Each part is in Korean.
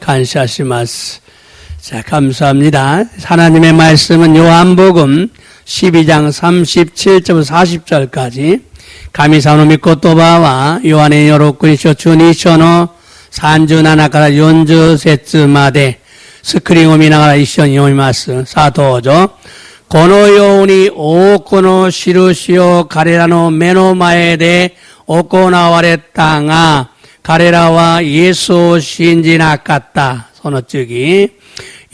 감사시마스. 자, 감사합니다. 하나님의 말씀은 요한복음 12장 37절 40절까지 가미사노 미코토바와 요한의 요로쿠니쇼 주니쇼노 산주나나카라 연주 세츠마데 스크링오 미나가라 이쇼니 오미마스 사토죠. 고노요우니 오코노 시루시오 가레라노 메노마에데 오코나와레땅아 가레라와 예수 신지나갔다. 손어쓰기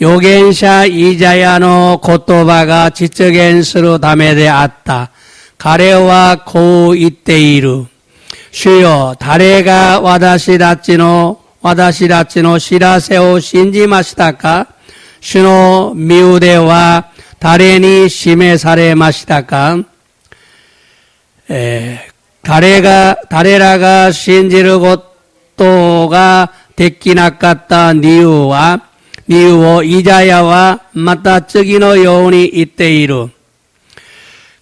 요겐샤 이자야노 고토바가 지적엔스로 담에데 아따 가레와 고 이때이루 슈요 다레가 와다시라찌노 시라세오 신지마시다카 슈노 미우데와 다레니 시메사레 마시다카 다레라가 신지르 고토가 데키나까따 니우오 이자야와 마타츠기노 요운이 이때이루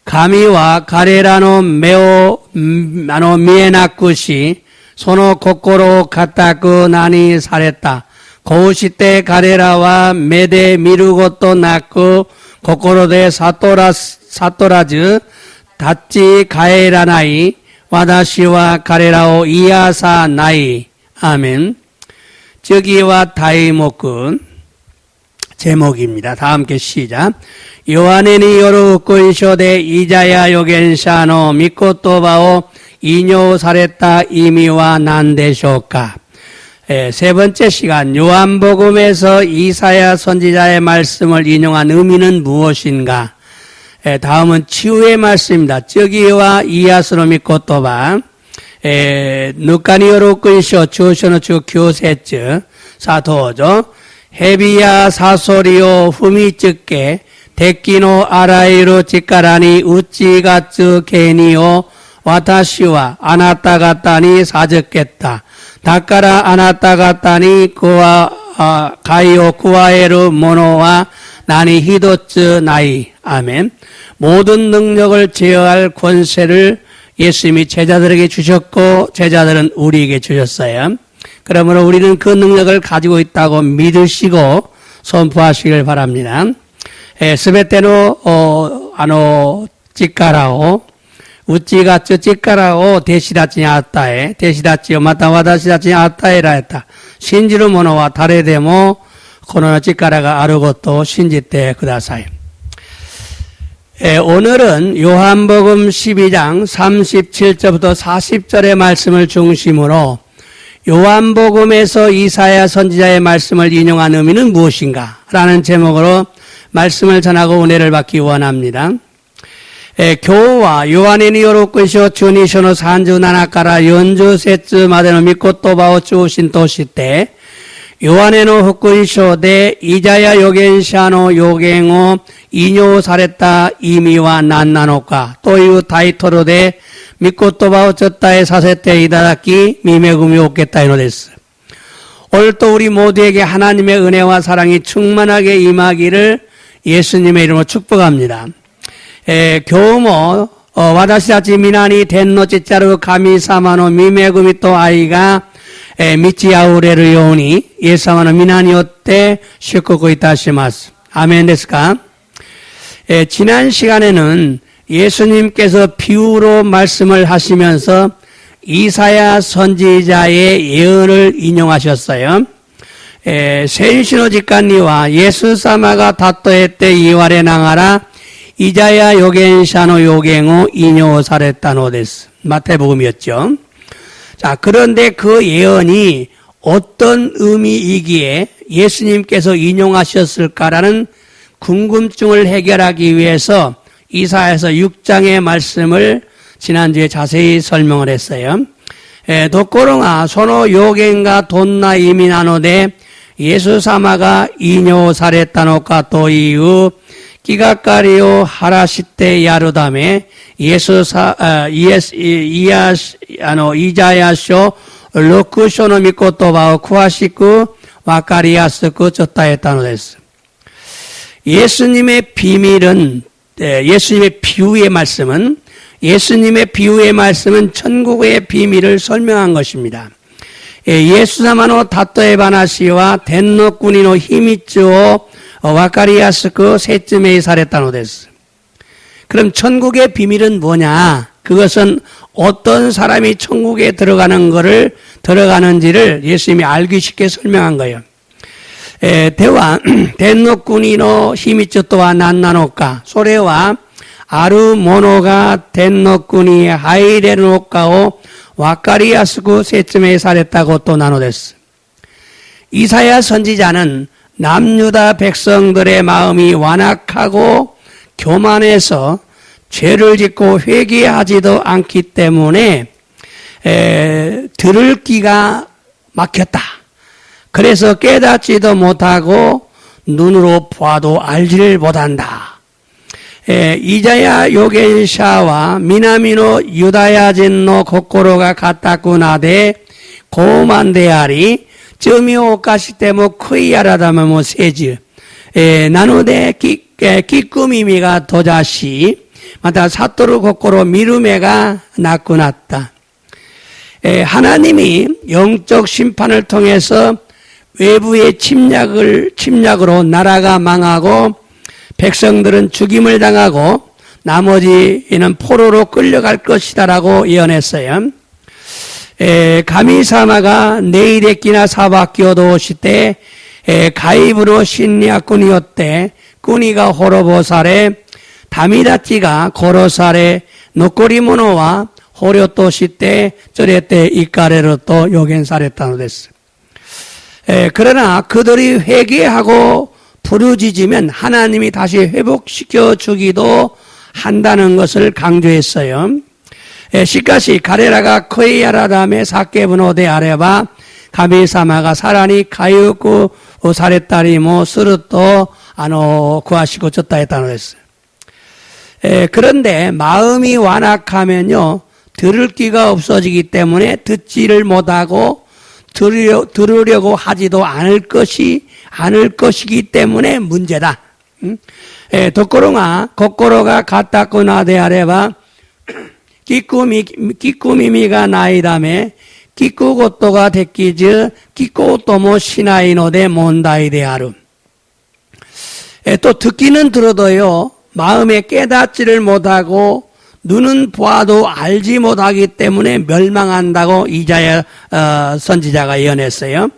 가미와 가레라노 미에나쿠시 소노 코코로 가타쿠 나니 사랬다. 고우시때 가레라와 메데 미루고또 나쿠 코코로데 사토라즈 다치 가에라나이 와다시와 가레라오 이야사 나이. 아멘. 저기와 다이모군 제목입니다. 다 함께 시작. 요한에니 요르쿠이쇼데 이자야 요겐샤노 미코토바오 이뇨 사레타 이미와 난데쇼카. 세 번째 시간 요한복음에서 이사야 선지자의 말씀을 인용한 의미는 무엇인가? 다음은 치유의 말씀입니다. 저기와 이야스노 미코토바 누카니요로쿠이쇼 주쇼노 주 교세츠 사토죠. 헤비야 사소리오 후미츠께 데키노 아라이로 치카라니 우찌가츠 게니오 와타시와 아나타가타니 사적겠다. 다카라 아나타가타니 가이오 쿠와에르 모노와 나니 히도츠 나이. 아멘. 모든 능력을 제어할 권세를 예수님이 제자들에게 주셨고 제자들은 우리에게 주셨어요. 그러므로 우리는 그 능력을 가지고 있다고 믿으시고 선포하시길 바랍니다. 스베테노 찌까라오 우찌가츠 찌까라오 데시다치 아따에 데시다치요 마타 와다시다치 아따에라 했다. 신지루 모노와 다레데모 코노나 찌까라가 아르고또 신지테 그다사이. 오늘은 요한복음 12장 37절부터 40절의 말씀을 중심으로 요한복음에서 이사야 선지자의 말씀을 인용한 의미는 무엇인가? 라는 제목으로 말씀을 전하고 은혜를 받기 원합니다. 교우와 요한에니 요로쿠쇼 주니쇼노 산주나나카라 연주세츠 마데노 미코토바오 주신토시테 요한에노 후쿠이쇼데 이자야 요겐샤노 요갱오 이뇨 사레타 이미와 난나노카 또이우 타이토로데 미코토바오 쩌타에 사세테 이다다키 미메구미 오케타이노 데스. 오늘 또 우리 모두에게 하나님의 은혜와 사랑이 충만하게 임하기를 예수님의 이름으로 축복합니다. 교우모 와다시다치 미나니 덴노 찌짜르 가미사마노 미메구미 또 아이가 미치아우레르 요니 예사마노 미나니오테 슈코고 이타시마스. 아멘 데스까? 지난 시간에는 예수님께서 비유로 말씀을 하시면서 이사야 선지자의 예언을 인용하셨어요. 센시노 직간니와 예수사마가 다토에때 이와레 나가라 이자야 요겐샤노 요갱오 이뇨 사레타노 데스. 마태복음이었죠. 자, 그런데 그 예언이 어떤 의미이기에 예수님께서 인용하셨을까라는 궁금증을 해결하기 위해서 이사야서 6장의 말씀을 지난주에 자세히 설명을 했어요. 도코롱아 소노 요겐가 돈나 이미나노데 예수사마가 이뇨 사레타노카 또이우 기가까리오 하라시테 야르다메 이자야쇼 로쿠쇼노 미코토바오 쿠아시쿠 와카리야스쿠 쫓다했다노 데스. 예수님의 비밀은 예수님의 비유의 말씀은 천국의 비밀을 설명한 것입니다. 예수様の例え話は天の国の秘密をわかりやすく説明されたのです。그럼 천국의 비밀은 뭐냐? 그것은 어떤 사람이 천국에 들어가는지를 예수님이 알기 쉽게 설명한 거예요. では、天の国の秘密とは何なのか。それは、ある者が天の国へ入れるのかをわかりやすく説明されたことなのです。 이사야 선지자는 남유다 백성들의 마음이 완악하고 교만해서 죄를 짓고 회개하지도 않기 때문에 들을 귀가 막혔다. 그래서 깨닫지도 못하고 눈으로 보아도 알지를 못한다. 이자야預言者は南のユダヤ人の心が固くなで傲慢であり罪を犯しても悔い改めもせずなので聞く耳が閉ざしまた悟る心見る目がなくなった. 하나님이 영적 심판을 통해서 외부의 침략으로 나라가 망하고 백성들은 죽임을 당하고 나머지는 포로로 끌려갈 것이다라고 예언했어요. 가미사마가 네이데키나 사바키오도 오시때 가입으로 신야꾼이었대. 꾸니가 호로보사레 다미다치가 고로사레 노코리모노와 호료토시때 저레때 이까레로 또 요견사랬다는 데스. 그러나 그들이 회개하고 부르짖으면 하나님이 다시 회복시켜 주기도 한다는 것을 강조했어요. 시카시 가레라가 코이야라다메 사케브노데 아레바 가미사마가 사라니 가유쿠 사레타리모 스르토 구하시고 졌다 했다는 것을. 그런데 마음이 완악하면요 들을 귀가 없어지기 때문에 듣지를 못하고 들으려고 하지도 않을 것이기 때문에 문제다. 도코로가 고코로가 가타쿠 나데 아레바 기쿠미미가 나이다메 기쿠고토가 데키즈 기쿠오토모 시나이노데 몬다이데 아루. 또 듣기는 들어도요 마음에 깨닫지를 못하고 눈은 보아도 알지 못하기 때문에 멸망한다고 이자야 선지자가 예언했어요.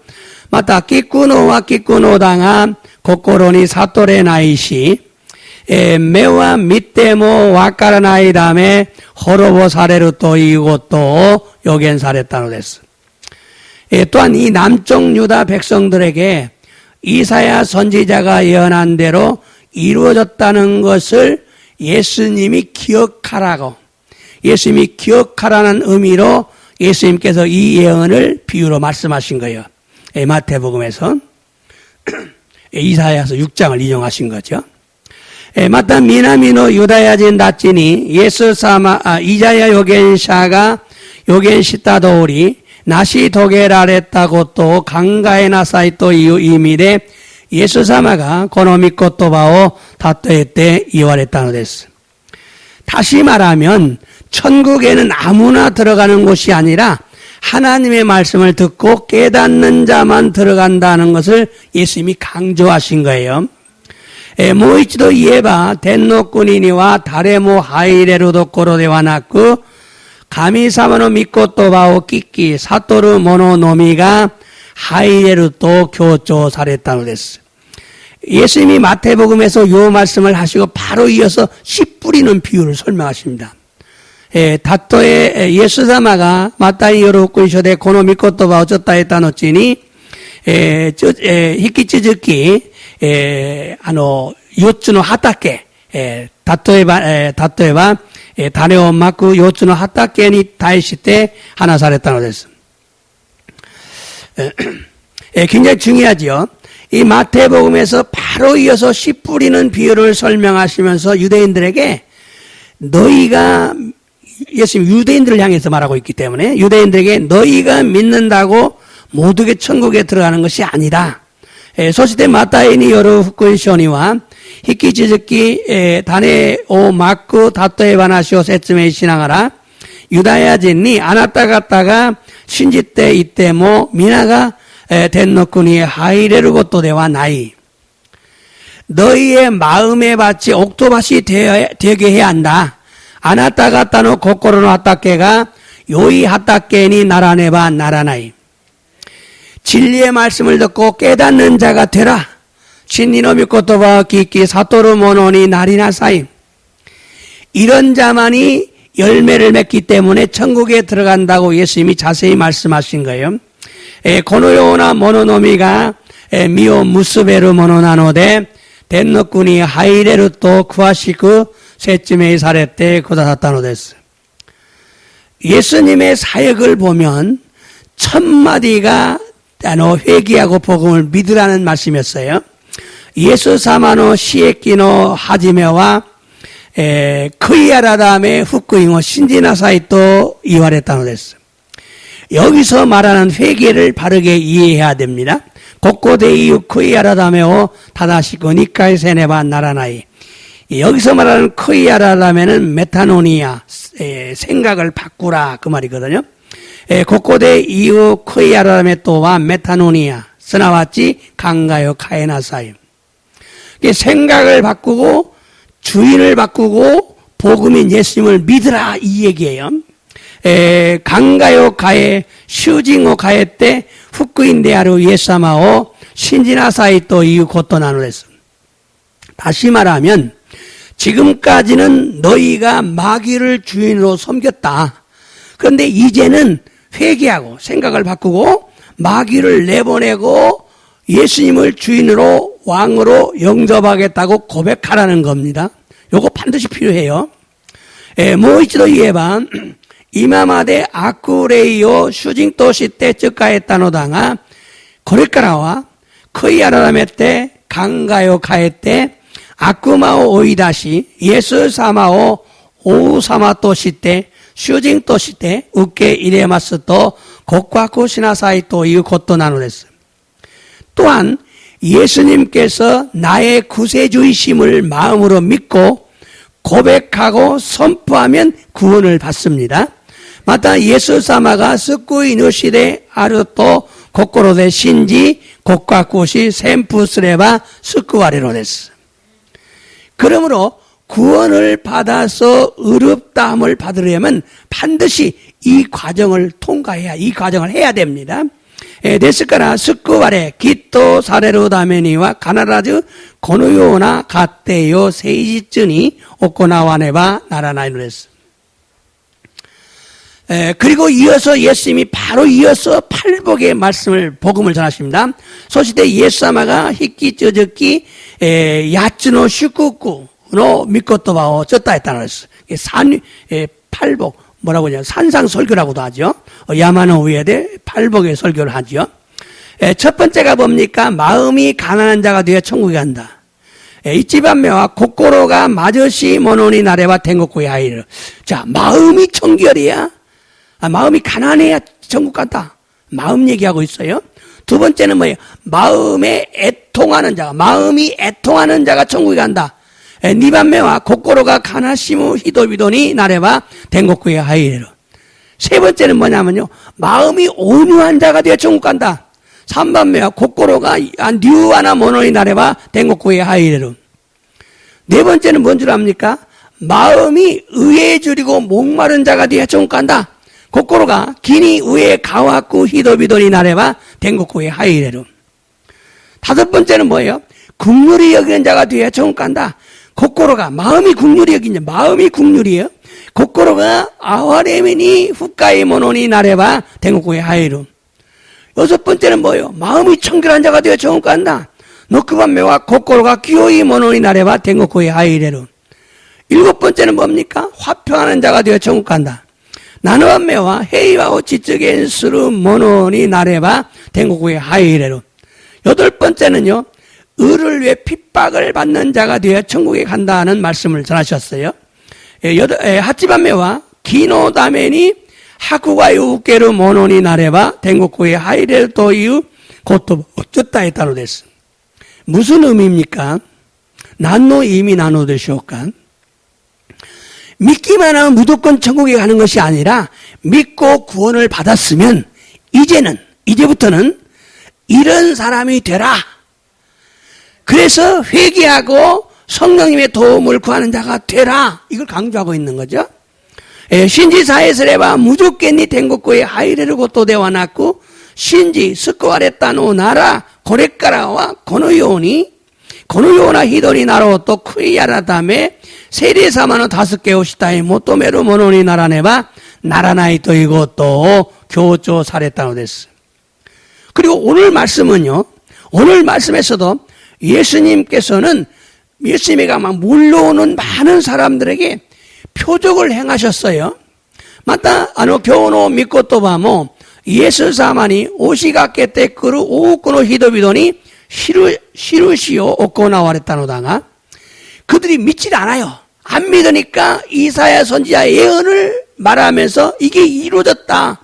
마타 끼꾸노와 끼꾸노당한 고코로니 사토레 나이시 메와 밑테모 와카라나이 다음에 호로보 사레루 또 이것도 요견 사랬다는 데스. 또한 이 남쪽 유다 백성들에게 이사야 선지자가 예언한 대로 이루어졌다는 것을 예수님이 기억하라고 예수님이 기억하라는 의미로 예수님께서 이 예언을 비유로 말씀하신 거예요. 마태복음에서 이사야서 6장을 인용하신 거죠. 마타 미나미노 유다야진 다치니 이자야 요겐샤가 요겐시타도우리 나시 도게라랬다고 또 강가에 나사이 또 이미래 예수様が この御言葉を例えて言われたのです. 다시 말하면 천국에는 아무나 들어가는 곳이 아니라 하나님의 말씀을 듣고 깨닫는 자만 들어간다는 것을 예수님이 강조하신 거예요. もう一度言えば天の国には誰も入れるところではなく神様の御言葉を聞き悟る者のみが入れると強調されたのです. 예수님이 마태복음에서 요 말씀을 하시고 바로 이어서 씨 뿌리는 비유를 설명하십니다. 다토에 예수様が 마타이 요로쿠이쇼데 고노 미코토바 어쩌다 했다 놓치니 히키치즈키 4つの畑例えば種をまく4つの畑に対して話されたのです. 굉장히 중요하죠. 이 마태복음에서 바로 이어서 씨 뿌리는 비유를 설명하시면서 유대인들에게 너희가 예수님 유대인들을 향해서 말하고 있기 때문에 유대인들에게 너희가 믿는다고 모두가 천국에 들어가는 것이 아니다. そしてまたによる福音書には引き続き種をまく例え話を説明しながらユダヤ人にあなた方が 신지 때 이때 뭐 미나가 된노쿠니 하이레르 것도 대와 나이 너희의 마음의 밭이 옥토밭이 되게 해야 한다. 아나타가타노 고코로노 하타케가 요이 하타케니 나라네바 나라나이 진리의 말씀을 듣고 깨닫는 자가 되라. 신니노미 코토바 기키 사토르 모노니 나리나사이 이런 자만이 열매를 맺기 때문에 천국에 들어간다고 예수님이 자세히 말씀하신 거예요. 고노요나 모노노미가 미오 무스베르 모노나노데 덴노쿠니 하이레르 또 쿠아시쿠 세쯤에 사레때 고다사타노데스 예수님의 사역을 보면 첫 마디가 회개하고 복음을 믿으라는 말씀이었어요. 예수 사마노 시에키노 하지메와 크이아라다메 후쿠잉어 신지나사이토 이와레타노 데스 여기서 말하는 회개를 바르게 이해해야 됩니다. 고코데이유 크이아라다메오 타다시코 니카이 세네바 나라나이 여기서 말하는 크이아라다메는 메타노니아 생각을 바꾸라 그 말이거든요. 고코데이유 크이아라다메 또와 메타노니아 스나와치 강가요 카에나사이 생각을 바꾸고 주인을 바꾸고 복음인 예수님을 믿으라 이 얘기예요. 강가요 가에 슈징오 가에 때 후쿠인데아루 예사마오 신지나사이 또 이유 곧또 나누랬어. 다시 말하면 지금까지는 너희가 마귀를 주인으로 섬겼다. 그런데 이제는 회개하고 생각을 바꾸고 마귀를 내보내고 예수님을 주인으로 왕으로 영접하겠다고 고백하라는 겁니다. 요거 반드시 필요해요. 모이치도 이에바 이마마데 아쿠레이오 슈징토시 때 쯔카에타노당아 고레카라와 크이아라라메 때 강가요 가에 때 아쿠마오 오이다시 예수 사마오 오우사마토시 때 슈징토시 때 우케 이레마스 또 고과쿠 시나사이 또 이유 곧또 나누랬어. 또한 예수님께서 나의 구세주이심을 마음으로 믿고 고백하고 선포하면 구원을 받습니다. 마타 예수 사마가 스쿠이 누시데 아르토 고코로데 신지 고과쿠시 샘푸스레바 스쿠와레로 됐어. 그러므로 구원을 받아서 의롭다함을 받으려면 반드시 이 과정을 통과해야 이 과정을 해야 됩니다. 데스카라 스쿠와레 기토 사레로 다메니와 가나라즈 고노요나 가테요 세이지츠니 오코나와네바 나라나이노레스. 그리고 이어서 예수님이 바로 이어서 팔복의 말씀을 복음을 전하십니다. 소시대 예수사마가 히키 쩌적기 야츠노 슈쿠쿠노 미코토바오 쩌다 했다는 것을 팔복 뭐라고 하냐 산상설교라고도 하죠. 야마노 우에데 팔복의 설교를 하죠. 첫 번째가 뭡니까? 마음이 가난한 자가 되어 천국에 간다. 이치반메와 고코로가 마저시 모노니 나레와 텐고쿠에 하이르. 자, 마음이 청결이야. 마음이 가난해야 천국 간다. 마음 얘기하고 있어요. 두 번째는 뭐예요? 마음에 애통하는 자가, 마음이 애통하는 자가 천국에 간다. 니반메와 고코로가 가나시무 히도비도니 나레바 텐고쿠에 하이르. 세 번째는 뭐냐면요. 마음이 온유한 자가 되어 천국 간다. 3반메와 고코로가 뉴아나 모노니 나레바 텐고쿠에 하이르. 네 번째는 뭔 줄 압니까? 마음이 의에 줄이고 목마른 자가 되어 천국 간다. 고코로가 기니 우에 가와쿠 히도비도니 나레바 텐고쿠에 하이레루. 다섯 번째는 뭐예요? 국률이 여기는 자가 되어 천국 간다. 고코로가 마음이 국률이 여기냐? 마음이 국률이에요. 고코로가 아와레미니 후카이 모노니 나레바 텐고쿠에 하이루. 여섯 번째는 뭐예요? 마음이 청결한 자가 되어 천국 간다. 노크반메와 고코로가 기요이 모노니 나레바 텐고쿠에 하이레루. 일곱 번째는 뭡니까? 화평하는 자가 되어 천국 간다. 나누반메와 헤이와오 지적엔스루 모노니 나레바 텐고쿠에 하이레루. 여덟 번째는요. 의를 위해 핍박을 받는 자가 되어 천국에 간다는 말씀을 전하셨어요. 하치반메와 기노다메니 하쿠가유 우케르 모노니 나레바 텐고쿠에 하이레루 도이유 고토 어쩌다에 따로 됐어. 무슨 의미입니까? 난노 이미 나노되시오까? 믿기만 하면 무조건 천국에 가는 것이 아니라 믿고 구원을 받았으면 이제부터는 이런 사람이 되라. 그래서 회개하고 성령님의 도움을 구하는 자가 되라. 이걸 강조하고 있는 거죠. 신지 사에스레바 무조건이 된국구에 하이레르 고토 대와나쿠 신지 스코아레타 노 나라 고레카라와 고노요니 고노요나 히도리 나로 또 쿠이야라 다음에 세리사마노 다섯 개 오시다에 모토메루 모노니 나라네바 나라나이 또 이것도 교조 사랬다노 데스. 그리고 오늘 말씀은요. 오늘 말씀에서도 예수님께서는 예수님에게 막 몰려오는 많은 사람들에게 표적을 행하셨어요. 마타 교노 믿고 또 봐모 예수 사마니 오시가케 때꾸르 오우꾸노 히도비도니 시루시오 오코 나와랬다노다가 그들이 믿질 않아요. 안 믿으니까 이사야 선지자의 예언을 말하면서 이게 이루어졌다.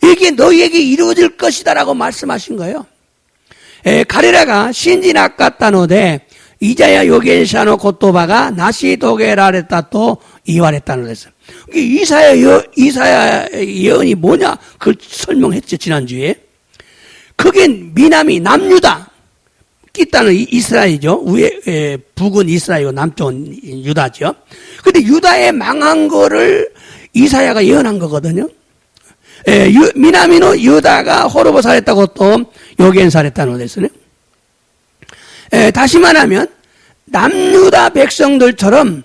이게 너희에게 이루어질 것이다라고 말씀하신 거예요. 가레라가 신지나까따노데 이자야 요겐샤노 고토바가 나시 도게라레타 또 이와랬다는 거였어요. 이사야 예언이 뭐냐? 그걸 설명했죠, 지난주에. 그게 미남이 남유다. 끼따는 이스라엘이죠. 북은 이스라엘이고 남쪽은 유다죠. 근데 유다의 망한 거를 이사야가 예언한 거거든요. 미나미노 유다가 호르보 살했다고 또 요겐 살했다는 거였어요. 다시 말하면 남유다 백성들처럼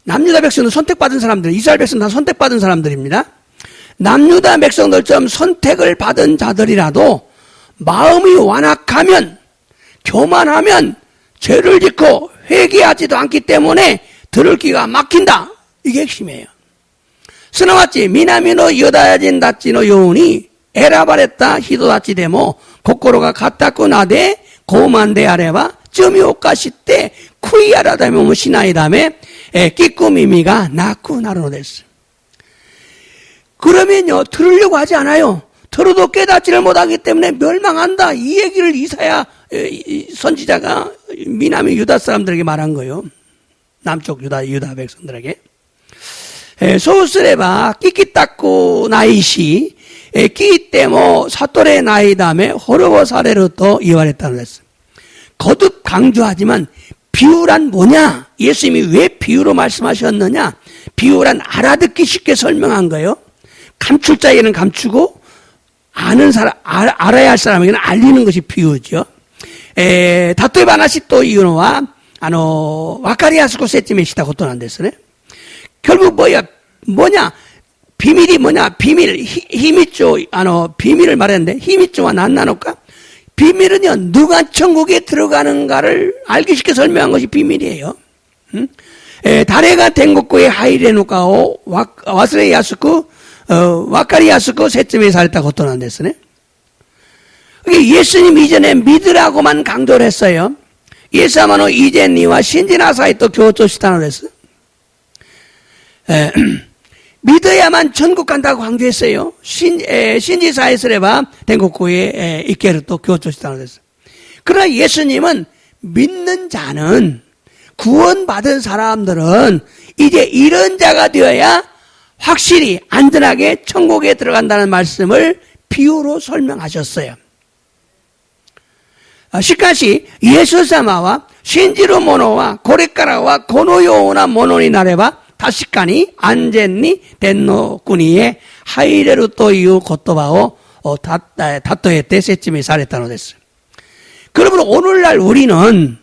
남유다 백성들 선택받은 사람들, 이스라엘 백성 다 선택받은 사람들입니다. 남유다 백성들처럼 선택을 받은 자들이라도 마음이 완악하면 교만하면 죄를 짓고 회개하지도 않기 때문에 들을 기가 막힌다. 이게 핵심이에요. 스나와치 미나미노 유다야진 다치노 요운이 에라바레타 히도다치 데모 고코로가 가타쿠 나데 고만데 아레바 쯤이 오까시때 쿠이아라다메 오시나이다메 끼꾸미미가 나쿠 나르노 데스. 그러면요 들으려고 하지 않아요. 들어도 깨닫지를 못하기 때문에 멸망한다. 이 얘기를 이사야 선지자가 미나미 유다 사람들에게 말한 거예요. 남쪽 유다 백성들에게. 소스레바 끼끼따꾸 나이시 끼때모 사토레 나이다메 호르보 사레로 또 이와랬다는 거였어요. 거듭 강조하지만 비유란 뭐냐? 예수님이 왜 비유로 말씀하셨느냐? 비유란 알아듣기 쉽게 설명한 거예요. 감출 자에게는 감추고 아는 사람, 알아야 할 사람에게는 알리는 것이 비유죠. 다토에 바나시 또 이유노와 와카리야스코 세치메시다 고토 난 데스네. 결국 뭐냐? 비밀이 뭐냐? 비밀, 히미쪼, 비밀을 말했는데, 히미쪼와 난나노까? 비밀은요, 누가 천국에 들어가는가를 알기 쉽게 설명한 것이 비밀이에요. 다레가 된국구에 하이레노카오, 와스레 야스쿠, 와카리 야스쿠, 세쯤에 살았다 고토 난 데스네. 예수님 이전에 믿으라고만 강조를 했어요. 예사마노 이제니와 신지나사이 또 교토시타노 데스. 믿어야만 천국 간다고 강조했어요. 신지사에스레바 된국구에 이케르 또 교토시타노 데스. 그러나 예수님은 믿는 자는 구원받은 사람들은 이제 이런 자가 되어야 확실히 안전하게 천국에 들어간다는 말씀을 비유로 설명하셨어요. 시카시 예수사마와 신지로 모노와 고레카라와 고노요나 모노니 나레바 다시카니 안젠니 덴노쿠니에 하이레루 또 이유 고토바오 다토에테 세치미 사레타노 데스. 그러므로 오늘날 우리는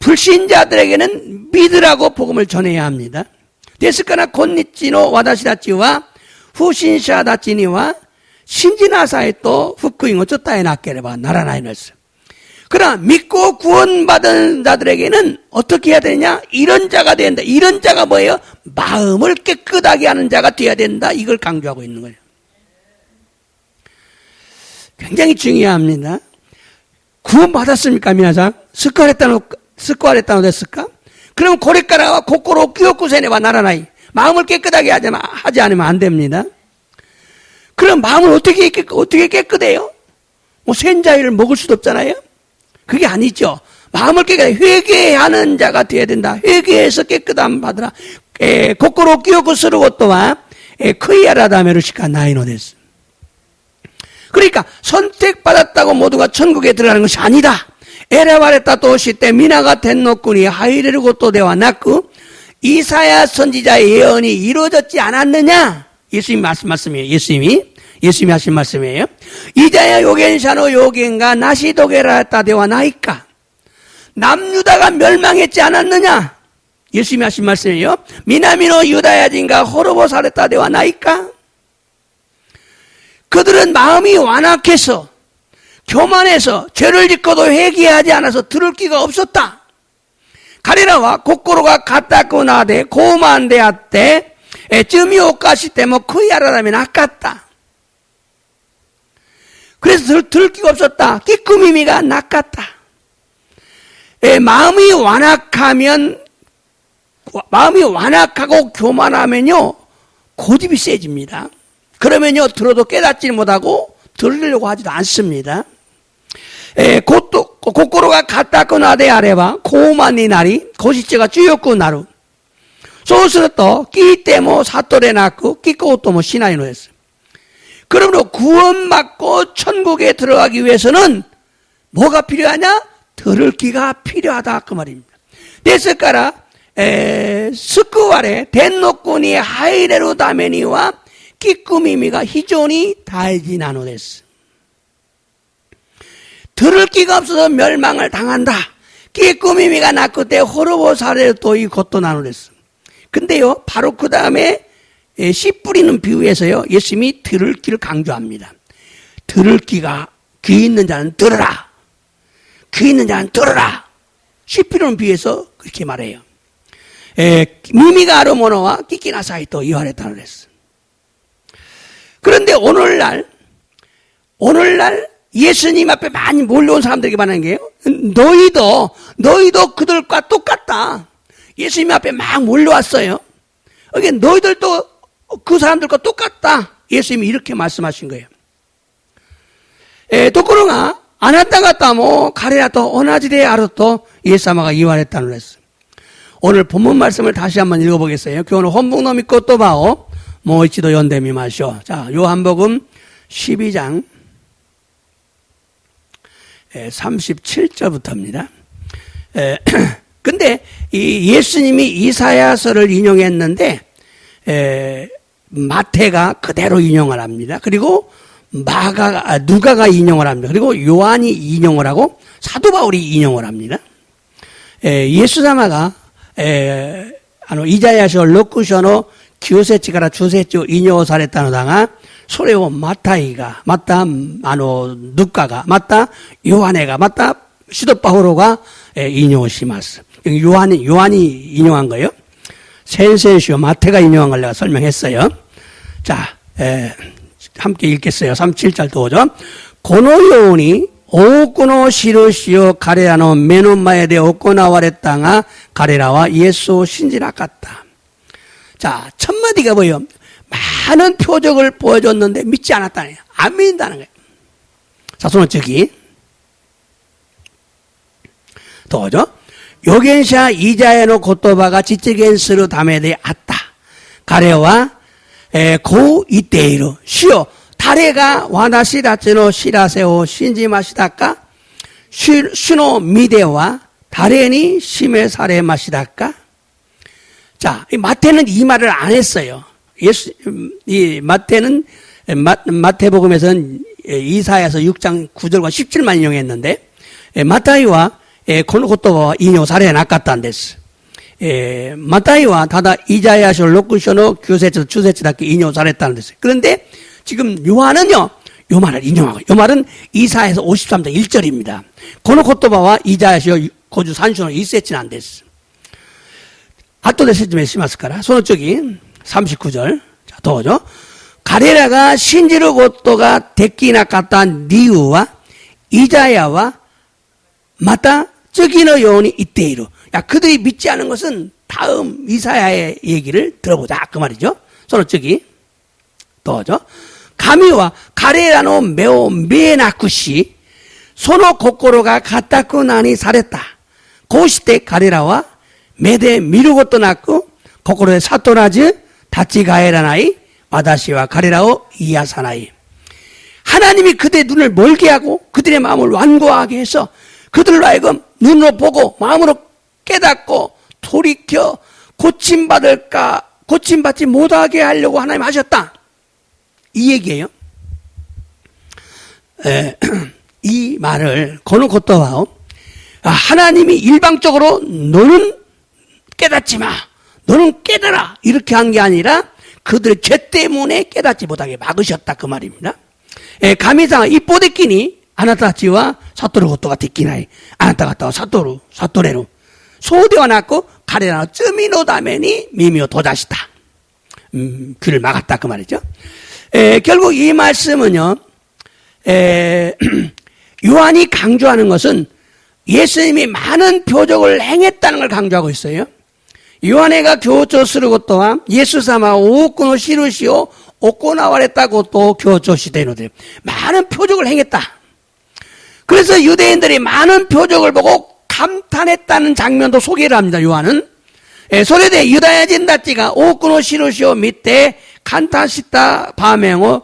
불신자들에게는 믿으라고 복음을 전해야 합니다. 데스카나 곤니치노 와다시다치와 후신샤다치니와 신지나사에 또 후쿠잉 어쩌다에 낫게레바 나라나이너스. 그러나 믿고 구원받은 자들에게는 어떻게 해야 되냐? 이런 자가 된다. 이런 자가 뭐예요? 마음을 깨끗하게 하는 자가 돼야 된다. 이걸 강조하고 있는 거예요. 굉장히 중요합니다. 구원받았습니까? 미나상? 스코아레타노 됐을까? 그럼 고레카라와 고코로 끼오쿠세네와 나라나이. 마음을 깨끗하게 하지 않으면 안 됩니다. 그럼 마음을 어떻게 깨끗해요? 뭐 센자위를 먹을 수도 없잖아요? 그게 아니죠. 마음을 깨끗하게 회개하는 자가 되어야 된다. 회개해서 깨끗함 받으라. 고코로 끼오쿠스르고 또한 크이아라다메루시카 나이노 데스. 그러니까 선택받았다고 모두가 천국에 들어가는 것이 아니다. 에레바레타 도시때 미나가 텐노꾼이 하이레르고 또대와 낳고 이사야 선지자의 예언이 이루어졌지 않았느냐? 예수님이 하신 말씀이에요. 예수님이 하신 말씀이에요. 이자야 요겐샤노 요겐가 나시도게라타 대와 나이까 남유다가 멸망했지 않았느냐? 예수님이 하신 말씀이에요. 미나미노 유다야진가 호르보사레타 대와 나이까 그들은 마음이 완악해서 교만해서 죄를 짓고도 회개하지 않아서 들을 기가 없었다. 가레라와 고코로가 갔다고 나되 고만데 아때 쯤이오까시 때뭐 크이아라라면 아깝다. 그래서 들을 기가 없었다. 끼꾸미미가 낚았다. 마음이 완악하고 교만하면요 고집이 세집니다. 그러면요 들어도 깨닫지 못하고 들으려고 하지도 않습니다. 고코로가 갔다고 나대 아래바 고만이 나리 고시체가 쭈였고 나루 소스로 끼때모 사토레 낳고 끼꼬토모 시나이노 했어요. 그러므로 구원받고 천국에 들어가기 위해서는 뭐가 필요하냐? 들을 기가 필요하다 그 말입니다. 데스까라 스쿠와레 덴노꾼이 하이레루 다메니와 끼꾸미미가 희존이 다이지나노 데스. 들을 기가 없어서 멸망을 당한다. 끼꾸미미가 낳고 때 호르보사레 또이 것도 나누랬어. 근데요 바로 그 다음에 씨 뿌리는 비유에서요 예수님이 들을 기를 강조합니다. 들을 기가 귀 있는 자는 들으라. 귀 있는 자는 들으라. 씨 뿌리는 비유에서 그렇게 말해요. 미미가 아르모노와 끼끼나사이 또 이화레타를 그랬어. 그런데 오늘날 예수님 앞에 많이 몰려온 사람들에게 말하는 게요. 너희도 그들과 똑같다. 예수님 앞에 막 몰려왔어요. 이게 너희들도 그 사람들과 똑같다. 예수님이 이렇게 말씀하신 거예요. 도코로가 아나타가타 뭐 가레라토 오나지데 아르토 예사마가 이완했다는 했어요. 오늘 본문 말씀을 다시 한번 읽어보겠어요. 교훈은 혼복노 믿고 또 봐오. 모이치도 연대미 마쇼. 자, 요한복음 12장 37절부터입니다. 근데 이 예수님이 이사야서를 인용했는데 마태가 그대로 인용을 합니다. 그리고 누가가 인용을 합니다. 그리고 요한이 인용을 하고 사도 바울이 인용을 합니다. 예수사마가 이자야서6章の9節から10節を引用されたのだが、それをマタイが、また、ルカが、また、ヨハネが、また、使徒パウロが引用します。요한이 인용한 거예요. 센세시오 마태가 인용한 걸 내가 설명했어요. 자, 함께 읽겠어요. 37절 도죠. このように多くの印を彼らの目の前で行われたが、彼らはイエスを信じなかった。 자, 첫 마디가 뭐예요? 많은 표적을 보여줬는데 믿지 않았다는 거예요. 안 믿는다는 거예요. 자, 손을 저기. 또죠? 요겐샤 이자야노 고토바가 지치겐스루 담에데 아따. 가레와 고 이때이루. 시오. 다레가 와나시다츠노 시라세오 신지마시다까. 슈노 미데와 다레니 시메사레 마시다까. 자, 마태는 이 말을 안 했어요. 이 마태는, 마태복음에서는 이사야서 6장 9절과 17만 인용했는데, 마타이와 고노코토와 인용 사례에 낚았다는 데스. 마타이와 다다 이자야서 6章の9節 10節だけ 인용 사례했다는 데스. 그런데 지금 요한은요, 요 말을 인용하고, 요 말은 이사야서 53장 1절입니다. 고노코토바와 이자야서 고주 산수는 1節なんです. 後で説明しますから、その次、39절. 자, 도죠. 가레라가 신지를 것도가 되기나 같은 이유와 이자야와 마다 저기의 요원이 이때이루. 야, 그들이 믿지 않은 것은 다음 이사야의 얘기를 들어보자. 그 말이죠. 서로 저기, 도죠. 가미와 가레라노 매우 메나쿠시 소노 고코로가 가타쿠 나니 사랬다. 고시때 가레라와目で見ることなく心で悟らず立ち返らない私は彼らを癒さない。 하나님이 그들의 눈을 멀게 하고 그들의 마음을 완고하게 해서 그들로 하여금 눈으로 보고 마음으로 깨닫고 돌이켜 고침받지 못하게 하려고 하나님 하셨다. 이 얘기예요. 이 말을 거는 것도 봐요. 하나님이 일방적으로 너는 깨닫지 마, 너는 깨달아 이렇게 한 게 아니라 그들의 죄 때문에 깨닫지 못하게 막으셨다 그 말입니다. 가미상 이뽀데끼니 아나타치와 사토르 고토가 데끼나이 아나타가타와 사토레로 소대와 낳고 가레나 쯔미노 다메니 미미오 도자시다. 귀를 막았다 그 말이죠. 결국 이 말씀은요, 요한이 강조하는 것은 예수님이 많은 표적을 행했다는 걸 강조하고 있어요. 요한애가 교조 쓰르고 또한 예수사마 오코노 시루시오 오코나와랬다고 또 교조 시대노들 많은 표적을 행했다. 그래서 유대인들이 많은 표적을 보고 감탄했다는 장면도 소개를 합니다. 요한은 소래대 유다야 진다찌가 오코노 시루시오 밑에 간탄시다 바맹오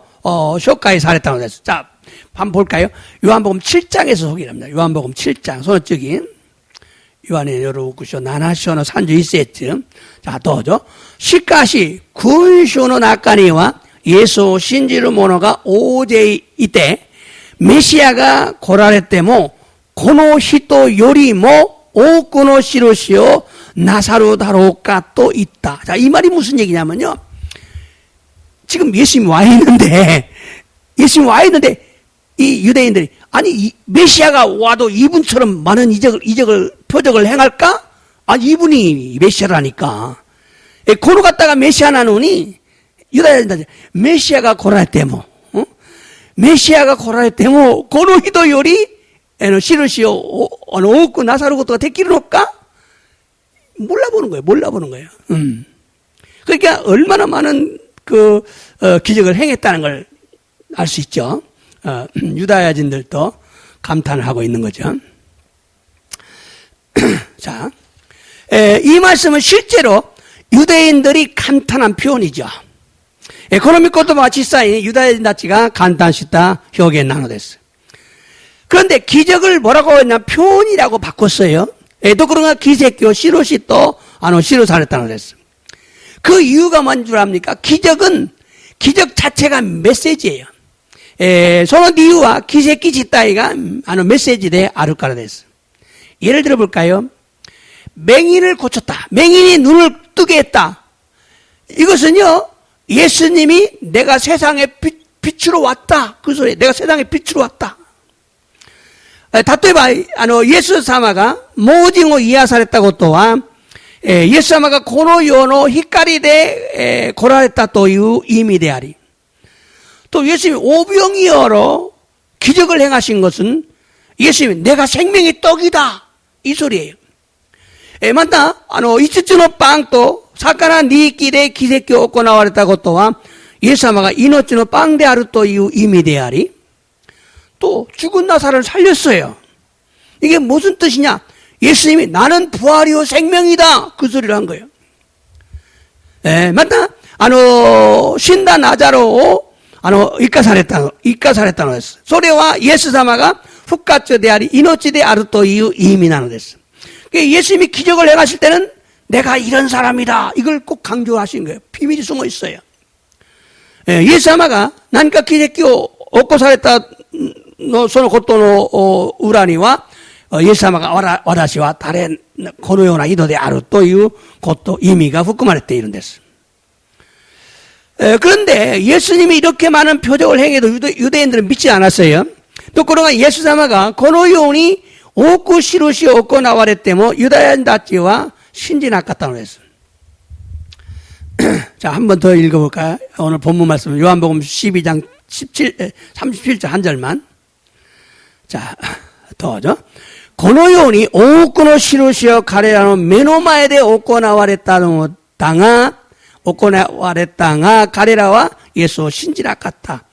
쇼카에 살했다고 했어요. 자, 한번 볼까요? 요한복음 7장에서 소개를 합니다. 요한복음 7장 손쪽이 요한의 여로구쇼 나나쇼노 산주 이세츠. 자, 또죠. 시카시 군쇼노 나카니와 예수 신지루 모노가 오제이 이때 메시아가 고라레때모 고노 히토 요리모 오코노 시로시오 나사루 다로가 또 있다. 자, 이 말이 무슨 얘기냐면요. 지금 예수님이 와 있는데 이 유대인들이 아니 이 메시아가 와도 이분처럼 많은 표적을 행할까? 이분이 메시아라니까. 고로 갔다가 메시아 나누니 유다인들 메시아가 고라했대모, 메시아가 고라했대모 고노 히도 요리 시르시오 오쿠 나사루 고토가 데끼를 놓을까? 몰라보는 거예요. 그러니까 얼마나 많은 기적을 행했다는 걸 알 수 있죠. 유다야진들도 감탄을 하고 있는 거죠. 자, 이 말씀은 실제로 유대인들이 감탄한 표현이죠. 에코노미코토마 지사이 유다야진 다치가 감탄시다 표기에 나눠됐어요. 그런데 기적을 뭐라고 했냐 표현이라고 바꿨어요. 또 그런가 기세교 시로시또 시로사랬다고 그랬어요. 그 이유가 뭔 줄 압니까? 기적 자체가 메시지예요. 소노 이유와 기세키 지따이가 메시지에 아르까라 됐어요. 예를 들어 볼까요? 맹인을 고쳤다. 맹인이 눈을 뜨게 했다. 이것은요, 예수님이 내가 세상에 빛으로 왔다. 그 소리, 내가 세상에 빛으로 왔다. 다토에바 예수 사마가 모징어 이야사랬다고 또한 예수 사마가 고노요노 히카리데 고라했다 또いう意味であり또 예수님이 오병이어로 기적을 행하신 것은 예수님이 내가 생명의 떡이다 이 소리예요. 맞다. 이츠츠노 빵도 사카나 니끼데 기세키 오고 나와랬다고 또한 예수 사마가 이노츠노 빵데 아루 또いう意味であり또 죽은 나사를 살렸어요. 이게 무슨 뜻이냐? 예수님이 나는 부활이요 생명이다 그 소리를 한 거예요. 맞다. 신다 나자로 이까사랬다고 했어. 소리와 예수 사마가復活 であり 命であるという意味なのです. 예수님이 기적을 행하실 때는 내가 이런 사람이다 이걸 꼭 강조하신 거예요. 비밀이 숨어 있어요. 예수 사마가 난가 기적기を起こされたそのことの裏にはイエス様が私はこのような井戸であるということ意味が含まれているんです. 그런데 예수님이 이렇게 많은 표적을 행해도 유대인들은 믿지 않았어요. 또 그러나 예수様がこのように多く印を行われてもユダヤ人たちは信じなかったのです. 자, 한 번 더 읽어볼까요? 오늘 본문 말씀 요한복음 12장 37절 한 절만. 자, 더죠. このように多くの印を彼らの目の前で行われたが彼らは예수を信じなかった.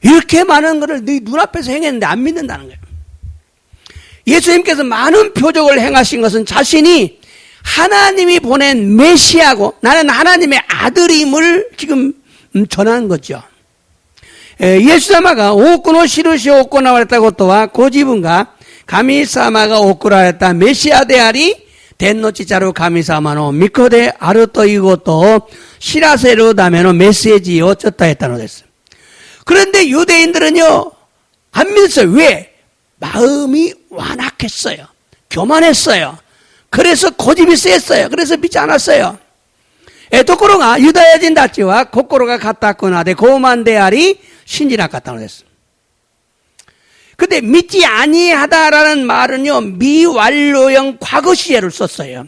이렇게 많은 것을 네 눈앞에서 행했는데 안 믿는다는 거예요. 예수님께서 많은 표적을 행하신 것은 자신이 하나님이 보낸 메시아고 나는 하나님의 아들임을 지금 전하는 거죠. イエス様が多くの印を行われたことは、ご自分が神様が送られたメシアであり、天の父なる神様の御子であるということを知らせるためのメッセージを전달했다のです. 그런데 유대인들은요, 안 믿었어요. 왜? 마음이 완악했어요. 교만했어요. 그래서 고집이 셌어요. 그래서 믿지 않았어요. ところがユダヤ人たちは心が固くなって傲慢であり信じなかったのです. 근데 믿지 아니하다라는 말은요, 미완료형 과거 시제를 썼어요.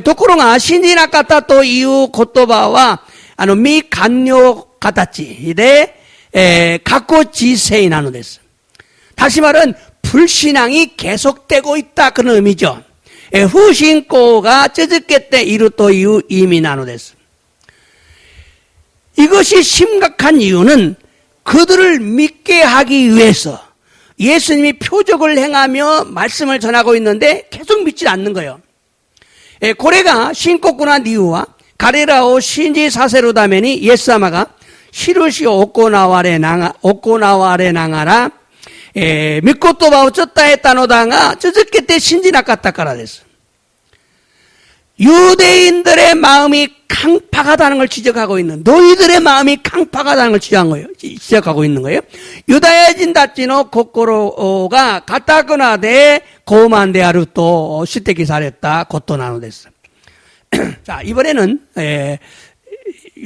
ところが信じなかったという言葉は未完了形で過去時世なのです. 다시 말은 불신앙이 계속되고 있다 그런 의미죠. 후신고가 쩌졌겠대 이루 또いう意味なのです. 이것이 심각한 이유는 그들을 믿게 하기 위해서 예수님이 표적을 행하며 말씀을 전하고 있는데 계속 믿지 않는 거예요. これが深刻な理由は彼らを信じさせるためにイエス様が印を行われながら御言葉を伝えたのだが続けて信じなかったからです. 유대인들의 마음이 강팍하다는 걸 지적하고 있는, 너희들의 마음이 강팍하다는 걸 지적하고 있는 거예요. 유다야진たちの心が固くなで傲慢であると指摘されたことなのです. 자, 이번에는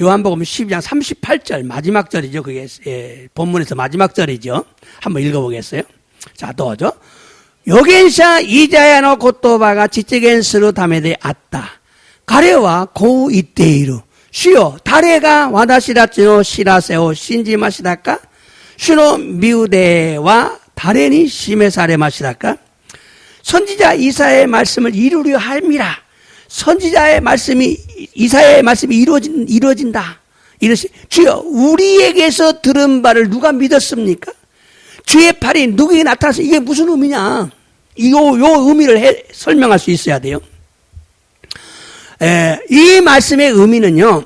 요한복음 12장 38절 마지막 절이죠. 그게 본문에서 마지막 절이죠. 한번 읽어보겠어요. 자, 도죠. 預言者イザヤの言葉が実現するためであった。彼はこう言っている。主よ、誰が私たちの知らせを信じましたか？主の御腕は誰に示されましたか？ 선지자 이사야의 말씀을 이루려 함이라. 선지자의 말씀이 이사야의 말씀이 이루어진다. 이러시. 주여, 우리에게서 들은 바를 누가 믿었습니까? 주의 팔이 누구에게 나타나서 이게 무슨 의미냐? 요 의미를 설명할 수 있어야 돼요. 이 말씀의 의미는요,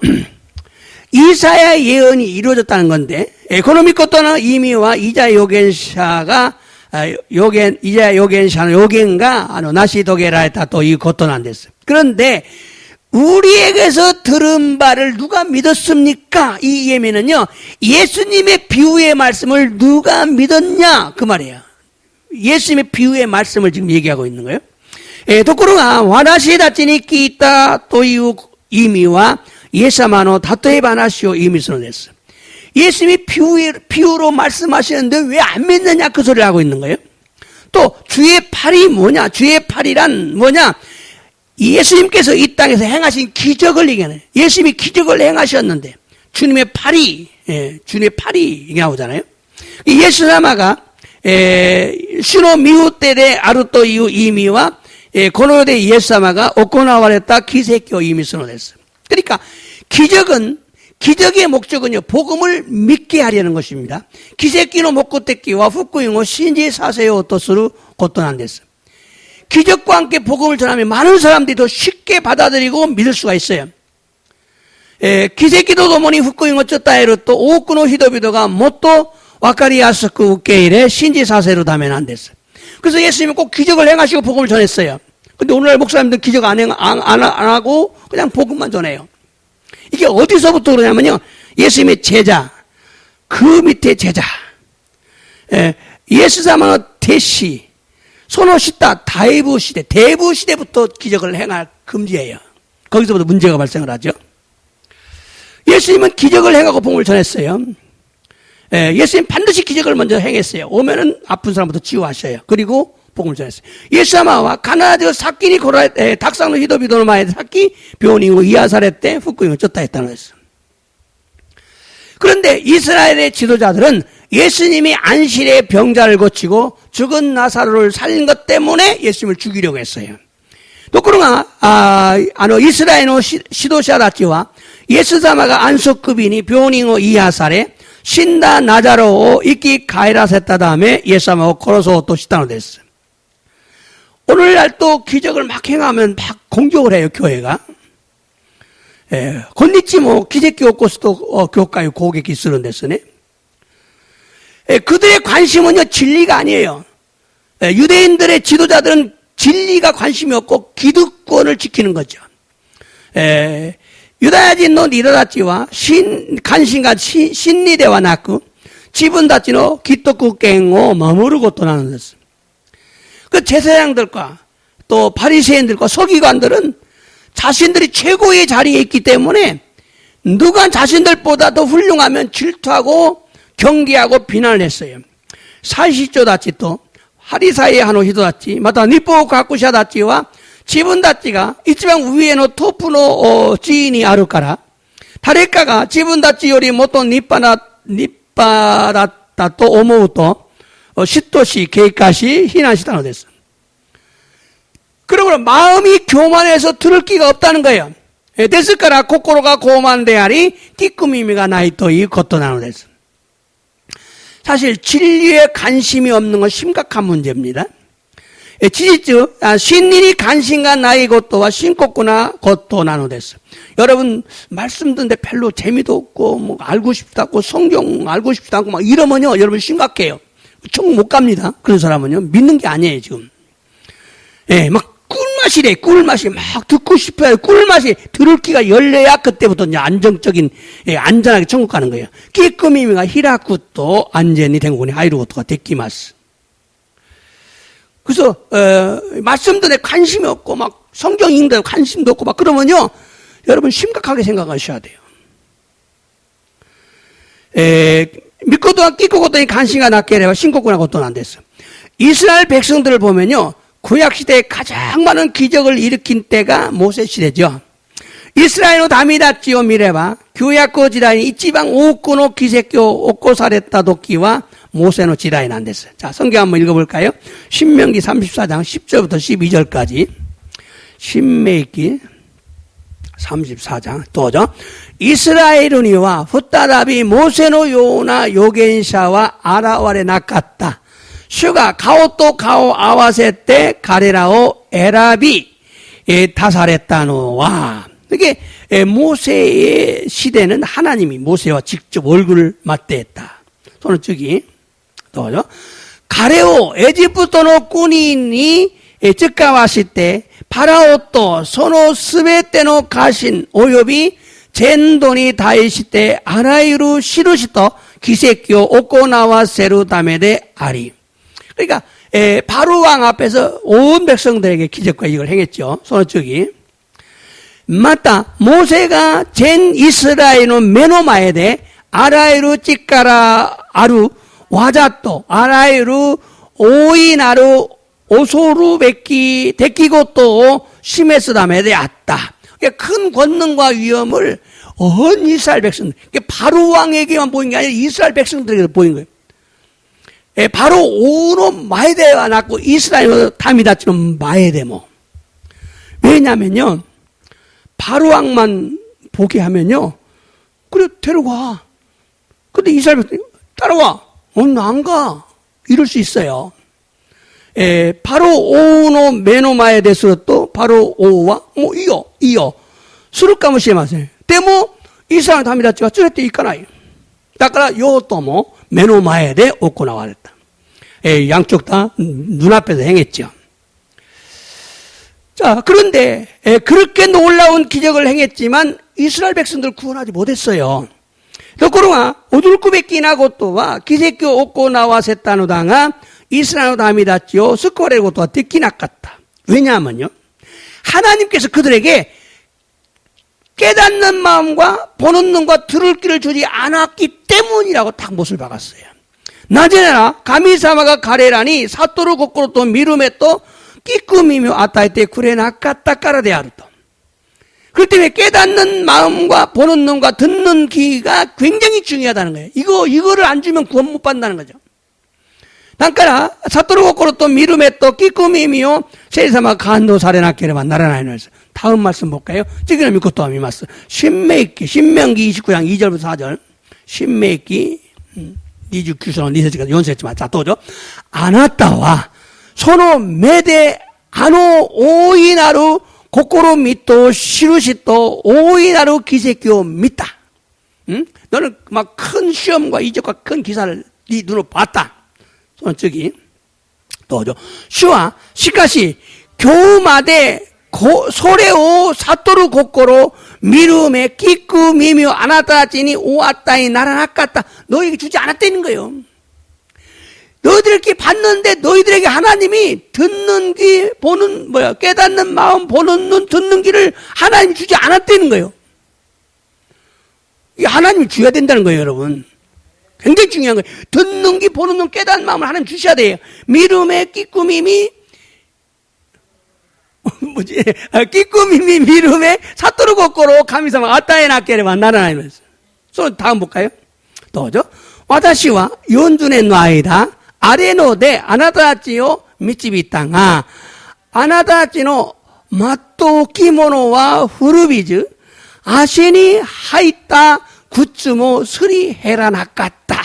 이사야 예언이 이루어졌다는 건데, 에코노미코토는 이미와 이자 요겐샤가, 이자 요겐샤는 요겐가, 나시도게라 했다 또 이 것도 안 됐어요. 그런데, 우리에게서 들은 바를 누가 믿었습니까? 이 예미는요, 예수님의 비유의 말씀을 누가 믿었냐? 그 말이에요. 예수님의 비유의 말씀을 지금 얘기하고 있는 거예요. ところが、私たちに聞いたという意味は、イエス様の例え話を意味するんです. 예수님이 비유로 말씀하시는데 왜 안 믿느냐? 그 소리를 하고 있는 거예요. 또, 주의 팔이 뭐냐? 주의 팔이란 뭐냐? 예수님께서 이 땅에서 행하신 기적을 얘기하는, 예수님이 기적을 행하셨는데, 주님의 팔이 이게 나오잖아요. 예수님가, 主の御手であるという意味は、この世でイエス様が行われた奇跡を意味するのです. 그러니까, 기적의 목적은요, 복음을 믿게 하려는 것입니다. 기적의 목적과福音を信じさせようとすることなんです. 기적과 함께 복음을 전하면 많은 사람들이 더 쉽게 받아들이고 믿을 수가 있어요. 奇跡とともに福音を伝えると多くの人々がもっと分かりやすく受け入れ信じさせるためなんです. 그래서 예수님은 꼭 기적을 행하시고 복음을 전했어요. 근데 오늘날 목사님들 기적 안 하고 그냥 복음만 전해요. 이게 어디서부터 그러냐면요, 예수님의 제자, 그 밑에 제자, 예수様の 대시, 소노시다 다이브 시대, 대부 시대부터 기적을 행할 금지예요. 거기서부터 문제가 발생을 하죠. 예수님은 기적을 행하고 복음을 전했어요. 예수님 반드시 기적을 먼저 행했어요. 오면은 아픈 사람부터 치유하셔요. 그리고 복음을 전했어요. 예수様は 가나다의 사끼니 고라 닭상노 히도비도노 마에 사끼 병원이고 이하사레 때福音を 쫓다 했다는 거였어요. 그런데 이스라엘의 지도자들은 예수님이 안실의 병자를 고치고 죽은 나사로를 살린 것 때문에 예수님을 죽이려고 했어요. 또 그러나 이스라엘의 지도자들과 예수様が 안수급이니 병원이고 이하사레 신다 나자로 이끼 가이라세다 다음에 예수様を 殺そうとしたのです. 오늘날 또 기적을 막 행하면 막 공격을 해요, 교회가. 건니치 뭐 기적교起こすと教会を攻撃するんですね. 그들의 관심은요, 진리가 아니에요. 유대인들의 지도자들은 진리가 관심이 없고 기득권을 지키는 거죠. 유다야진노 니더다치와 간신과 신리대와 나쿠 지분다치노 기토쿠갱오 머무르고 또 나는 것은 그 제사장들과 또 바리새인들과 서기관들은 자신들이 최고의 자리에 있기 때문에 누가 자신들보다 더 훌륭하면 질투하고 경계하고 비난을 했어요. 사시조다치 또 하리사이의 한호 히도다치 마다 니포 가쿠샤다치와 지분다치가 이치방 위에노 토프노 지인이 아루까라 다레카가 지분다치 요리 모토 니빠라다 또 오모우토 시토시 계획가시 희난시다노 됐어. 그러므로 마음이 교만해서 들을 기가 없다는 거예요. 됐을까라 코코로가 고만대하리 띠꾸미미가 나이토이 것도 나노 됐어. 사실 진리에 관심이 없는 건 심각한 문제입니다. 지지츠 신인이 관심과 나이 것도와 신고구나 것도 나누됐어. 여러분 말씀 듣는데 별로 재미도 없고 뭐 알고 싶지도 않고 성경 알고 싶지도 않고 막 이러면요 여러분 심각해요. 천국 못 갑니다. 그런 사람은요 믿는 게 아니에요 지금. 막 꿀맛이래. 꿀맛이 막 듣고 싶어요. 꿀맛이 들을 기가 열려야 그때부터 이제 안정적인 안전하게 천국 가는 거예요. 끼끄미미가 히라쿠또 안전이 된 거니 하이루고토가 데키마스. 그래서 말씀 듣는데 관심이 없고 막 성경 읽는데 관심도 없고 막 그러면요 여러분 심각하게 생각하셔야 돼요. 믿고도 끼고도니 관심가 낮게 해봐 신고구나 것도 안 됐어. 이스라엘 백성들을 보면요 구약시대에 가장 많은 기적을 일으킨 때가 모세시대죠. 이스라엘의 다미다치오 미레바 규약고 지라인 이치방 오꾸노 기세교 오꼬사레타 도끼와 모세노 지라인 안 됐어요. 자, 성경 한번 읽어볼까요? 신명기 34장 10절부터 12절까지. 신명기 34장 또죠. 이스라엘은이와 후따라비 모세노 요나 요겐샤와 아라와레 낚았다. 슈가 가오또 가오 아와세 때 가레라오 에라비 다사레타노와 이게 모세의 시대는 하나님이 모세와 직접 얼굴을 맞대했다. 손을 쭉이 또죠. 가레오 에집부토노 꾸니니 즉가 왔을 때 파라오또 소노 스베테노 가신 오요비 젠돈이 다이시 때 아라이루 시루시토 기세교 오코나와 세루 다메데 아리. 그러니까 바로 왕 앞에서 온 백성들에게 기적과 이걸 행했죠. 손을 쭉이. 맞다. 모세가 젠 이스라엘의 메노마에데 아라이루 찌까라 아루 와자또 아라이루 오이나루 오소루 베끼 데끼고 또 시메스다메데 왔다. 큰 권능과 위엄을 온 이스라엘 백성들, 바로 왕에게만 보인 게 아니라 이스라엘 백성들에게 보인 거예요. 바로 오노 마에데가 낳고 이스라엘로 다미다치는 마에데모. 왜냐면요, 바로 왕만 보게 하면요, 그래 데려가. 근데 이스라엘 백성이 따라와. 나 안 가. 이럴 수 있어요. 바로 오노 메노마에데스 또 바로 오와 뭐 이어 수르까무시에 마세요. 때모 이스라엘 다미다치가 쯔레때 있까나요. 다까라 요또 뭐 메노마에데 오고 나와랬다. 양쪽 다 눈앞에서 행했죠. 자, 그런데 그렇게 놀라운 기적을 행했지만 이스라엘 백성들 구원하지 못했어요. 또코로가 오둘쿠베끼나 고토와 기세교 오고 나와세타노당아 이스라엘 다미다치오 스코레 고토와 듣기 낚았다. 왜냐하면요, 하나님께서 그들에게 깨닫는 마음과 보는 눈과 들을 귀를 주지 않았기 때문이라고 딱 못을 박았어요. 나제나라 가미사마가 가레라니 사토르 고코로 또 미루메 또 끼꾸미며 아타이테 쿠레 낚았다 까라데아르토. 그렇기 때문에 깨닫는 마음과 보는 눈과 듣는 귀가 굉장히 중요하다는 거예요. 이거를 안 주면 구원 못 받는다는 거죠. 단까라 사토르 고코로 또 미루메 또 끼꾸미며 세이사마 간도 사레나케레만 나라나이너스. 다음 말씀 볼까요? 지금 믿고 또 하미마스. 신명기 29장 2절부터 4절. 신명기 29절 니세지가 연세지만 자 또죠. 아나타와 소노 메데 아노 오이나루 고코로 미토 시루시토 오이나루 기세교 믿다. 응? 너는 막 큰 시험과 이적과 큰 기사를 네 눈으로 봤다. 저기 또죠. 시와 시카시 교마대 소레오 사토루 고코로 미루메 끼꾸 미묘 아나타치니 오았다이 나라나까다. 너에게 주지 않았다는 거예요. 너희들에게 봤는데 너희들에게 하나님이 듣는 귀 보는 깨닫는 마음 보는 눈 듣는 귀를 하나님이 주지 않았다는 거예요. 이게 하나님이 줘야 된다는 거예요, 여러분. 굉장히 중요한 거예요. 듣는 귀 보는 눈 깨닫는 마음을 하나님 주셔야 돼요. 미루메 끼꾸미미 끼꾸미미 미루메 사토루 고코로 가미사마 아따에 낫게레바 나라나이면서. 다음 볼까요? 또죠. 와다시와 연준의 나이다. 아레노데 아나타치요 미치비타가 아나타치노 마토 기모노와 후르비즈 아시니 하이타 구츠모 스리 헤라나까다.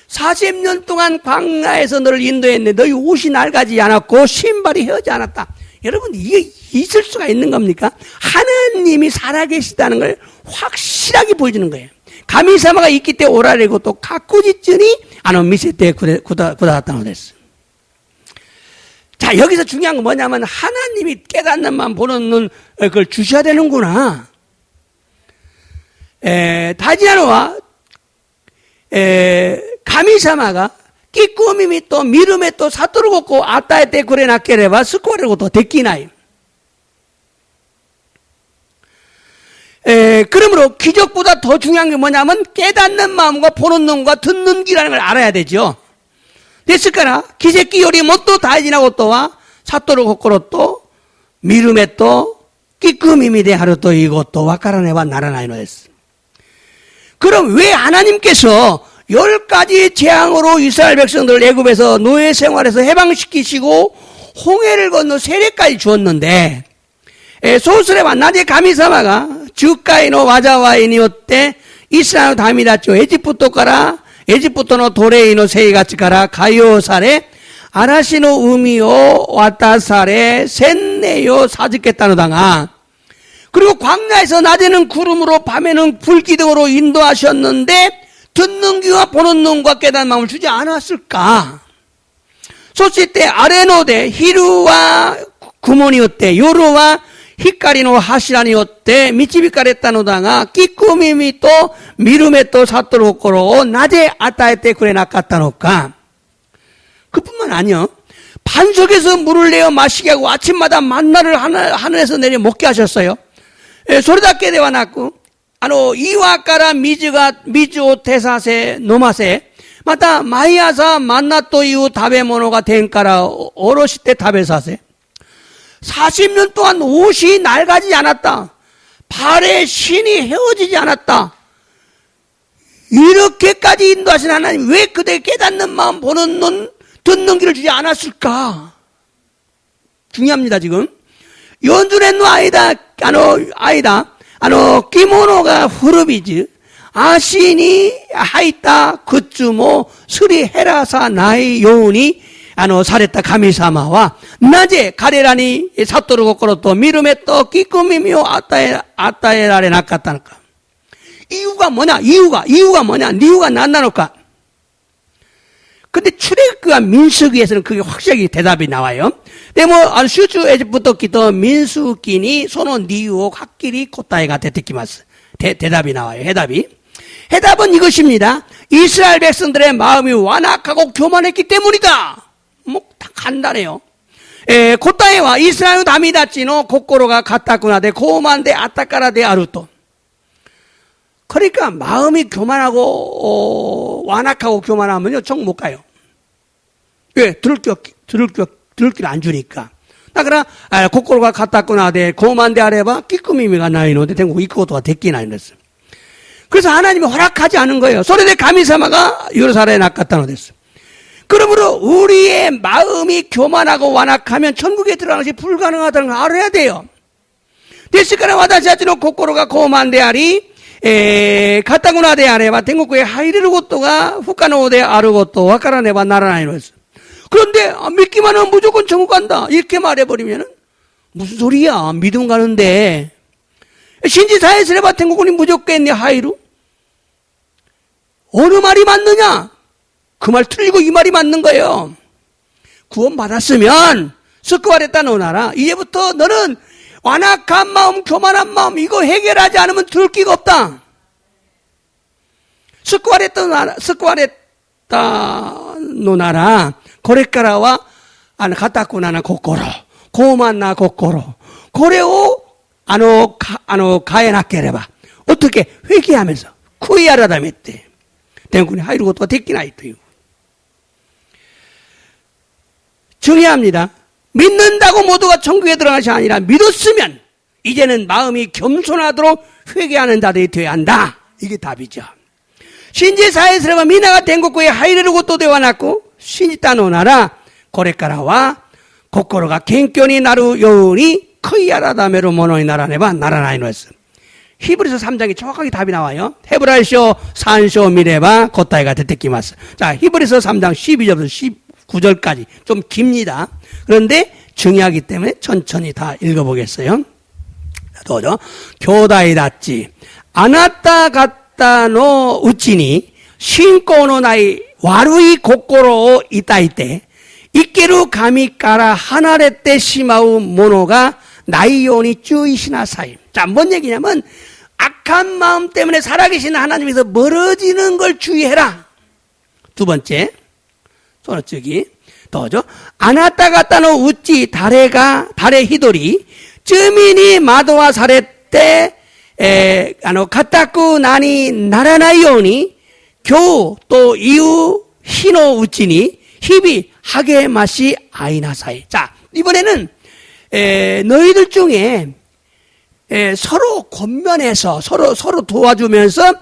40년 동안 광야에서 너를 인도했는데 너희 옷이 낡아지지 않았고 신발이 헤어지 않았다. 여러분 이게 있을 수가 있는 겁니까? 하나님이 살아계시다는 걸 확실하게 보여주는 거예요. 가미사마가 있기 때문에 오라래고 또 가꾸지쯤이 미세 때 굳어왔다고 됐어요. 자, 여기서 중요한 건 뭐냐면 하나님이 깨닫는 마음 보는 눈 그걸 주셔야 되는구나. 다지나노와 가미사마가 끼꾸미미 또 미름에 또 사토루 고코 아따에 때 그래 낫게레바 스코레고 또 데끼나이. 그러므로 기적보다 더 중요한 게 뭐냐면 깨닫는 마음과 보는 눈과 듣는 귀라는 걸 알아야 되죠. 됐을까나 기세끼 요리 못도 다이지나고 또와 사토루 고코로 또 미름에 또 끼꾸미미데 하루 또 이것도 와카라네바 나라나이노 했어. 그럼 왜 하나님께서 10가지 재앙으로 이스라엘 백성들을 애굽에서 노예 생활에서 해방시키시고 홍해를 건너 세례까지 주었는데 소스레와 낮에 가미사마가 주가이노 와자와이니오때 이스라엘 다미다죠. 에집부토の奴隷の生活から解放され、嵐の海を渡され、洗礼を授けたのだが、그리고 광야에서 낮에는 구름으로 밤에는 불기둥으로 인도하셨는데 듣는 귀와 보는 눈과 깨닫는 마음을 주지 않았을까? 소시때 아레노데 히루와 구모니였대 요루와 히카리노 하시라니였대 미치비카레타노다가 끼꾸미미 또 미루메 또 사토로코로 낮에 아따에때 그래 낚았다노까. 그뿐만 아니요. 반석에서 물을 내어 마시게 하고 아침마다 만나를 하늘에서 내려 먹게 하셨어요. 소리답게 되와 났고 이와까라 미즈오 테사세 노마세 마타 마이아사 만나또 이후 다베모노가 된까라 어로시때 다베사세 40년 동안 옷이 낡아지지 않았다. 발에 신이 헤어지지 않았다. 이렇게까지 인도하신 하나님 왜 그대 깨닫는 마음 보는 눈 듣는 귀를 주지 않았을까? 중요합니다. 지금 연준했노 아이다 끼모노가 후르비즈 아시니 하이타 그츠모 스리 헤라사 나이 요운이 사레타 가미사마와 낮에 가레라니 사토루 고코로 또 미름에 또 끼꾸미미오 아따에라레 낚았다니까. 이유가 뭐냐? 이유가 난다니까. 근데 출애굽과 민수기에서는 그게 확실하게 대답이 나와요. 근데 슈주 에집부터 기도 민수기니 소노 니우오 확길이 코타이가 되테키마스. 대답이 나와요. 해답은 이것입니다. 이스라엘 백성들의 마음이 완악하고 교만했기 때문이다. 다 간단해요. 코타이와 이스라엘 다미다치노 고코로가 갔다구나데 고만데 아따까라데 아루토. 그러니까 마음이 교만하고 완악하고 교만하면요 정 못 가요. 왜? 들을 길 안 주니까. 그러나 고코로가 갔다구나데 고만데 아래봐 끼꾸미미가 나이노데 된고 이코도가 됐기나 이랬어. 그래서 하나님이 허락하지 않은 거예요. 소레데 가미사마가 예루살렘에 낚았다노 됐어. 그러므로 우리의 마음이 교만하고 완악하면 천국에 들어가는 것이 불가능하다는 걸 알아야 돼요. 데스카라 와다시아치노 고코로가 고만데아리 가타구나데 아레바 ten국에 하이르르 것도가 후카노데 아르 것도 와카라네바 나라나이노스. 그런데 믿기만 하면 무조건 천국 간다 이렇게 말해버리면 무슨 소리야? 믿음 가는데 신지사에스레바 ten국군이 무조건 하이루 어느 말이 맞느냐? 그 말 틀리고 이 말이 맞는 거예요. 구원받았으면 스쿠아레타 노나라. 이제부터 너는 완악한 마음, 교만한 마음 이거 해결하지 않으면 들을 기가 없다. 스쿠아레타 노나라 고레카라와 가타쿠나나 고코로 고만나 고코로 고레오 가에나케레바 어떻게 회개하면서 쿠이아라다메때 대군이 하이루 것도 됐기나이토요. 중요합니다. 믿는다고 모두가 천국에 들어가는 것이 아니라 믿었으면 이제는 마음이 겸손하도록 회개하는 자들이 되어야 한다. 이게 답이죠. 신지사에스레바 미나가 된국구에 하이르르 것도 되어놨고 신지따노나라 고레카라와 고코로가 갱견이 나루 요운이 커이아라다메로 모노이 나라네바 나라나이노 했어. 히브리서 3장에 정확하게 답이 나와요. 헤브라이쇼 산쇼 미레바 고타이가 데테키마스. 자, 히브리서 3장 12절부터 19절까지 좀 깁니다. 그런데 중요하기 때문에 천천히 다 읽어보겠어요. 또죠. 교다이다치 아나타 가타노 우치니 신고노 나이 와루이 고코로 이따이때 이끼루 가미까라 하나레떼 시마우 모노가 나이오니 쭈이시나사임. 자, 뭔 얘기냐면 악한 마음 때문에 살아계신 하나님에서 멀어지는 걸 주의해라. 두 번째, 소노츠기 또죠. 아나타 가타노 우찌 다레 히도리 쯔미니 마도와 사레떼 가타쿠 나니 나라나이오니 교 또 이유 히노 우찌니 히비 하게 맛이 아이나사이. 자, 이번에는 너희들 중에 서로 권면해서 서로 도와주면서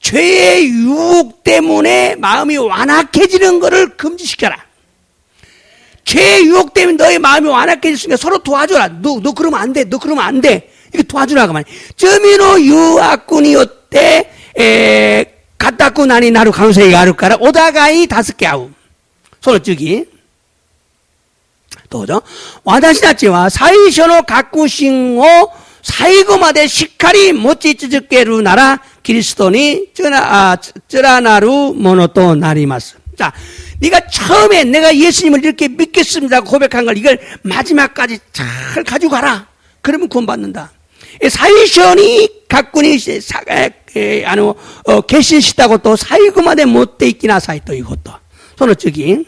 죄의 유혹 때문에 마음이 완악해지는 것을 금지시켜라. 죄의 유혹 때문에 너의 마음이 완악해졌으니까 서로 도와줘라. 너 그러면 안 돼. 너 그러면 안 돼. 이거 도와주라고 말이야. 쩌미노 유아꾼이었대 갖다꾸 나니 나루 강세이 가루까라 오다가이 5개 아우. 손을 쯔기. 또죠. 와다시나치와 사이쇼노 가꾸싱오 사이고마데 시카리 모찌 쯔즈께루 나라 그리스도니 쯔라나루 모노토 나리마스. 자, 네가 처음에 내가 예수님을 이렇게 믿겠습니다 고백한 걸 이걸 마지막까지 잘 가지고 가라. 그러면 구원받는다. 사이쇼니 가꾸니 개신시다고 또 사이고마데 못돼 있기나 사이 또 이것도. 손을 쯔기.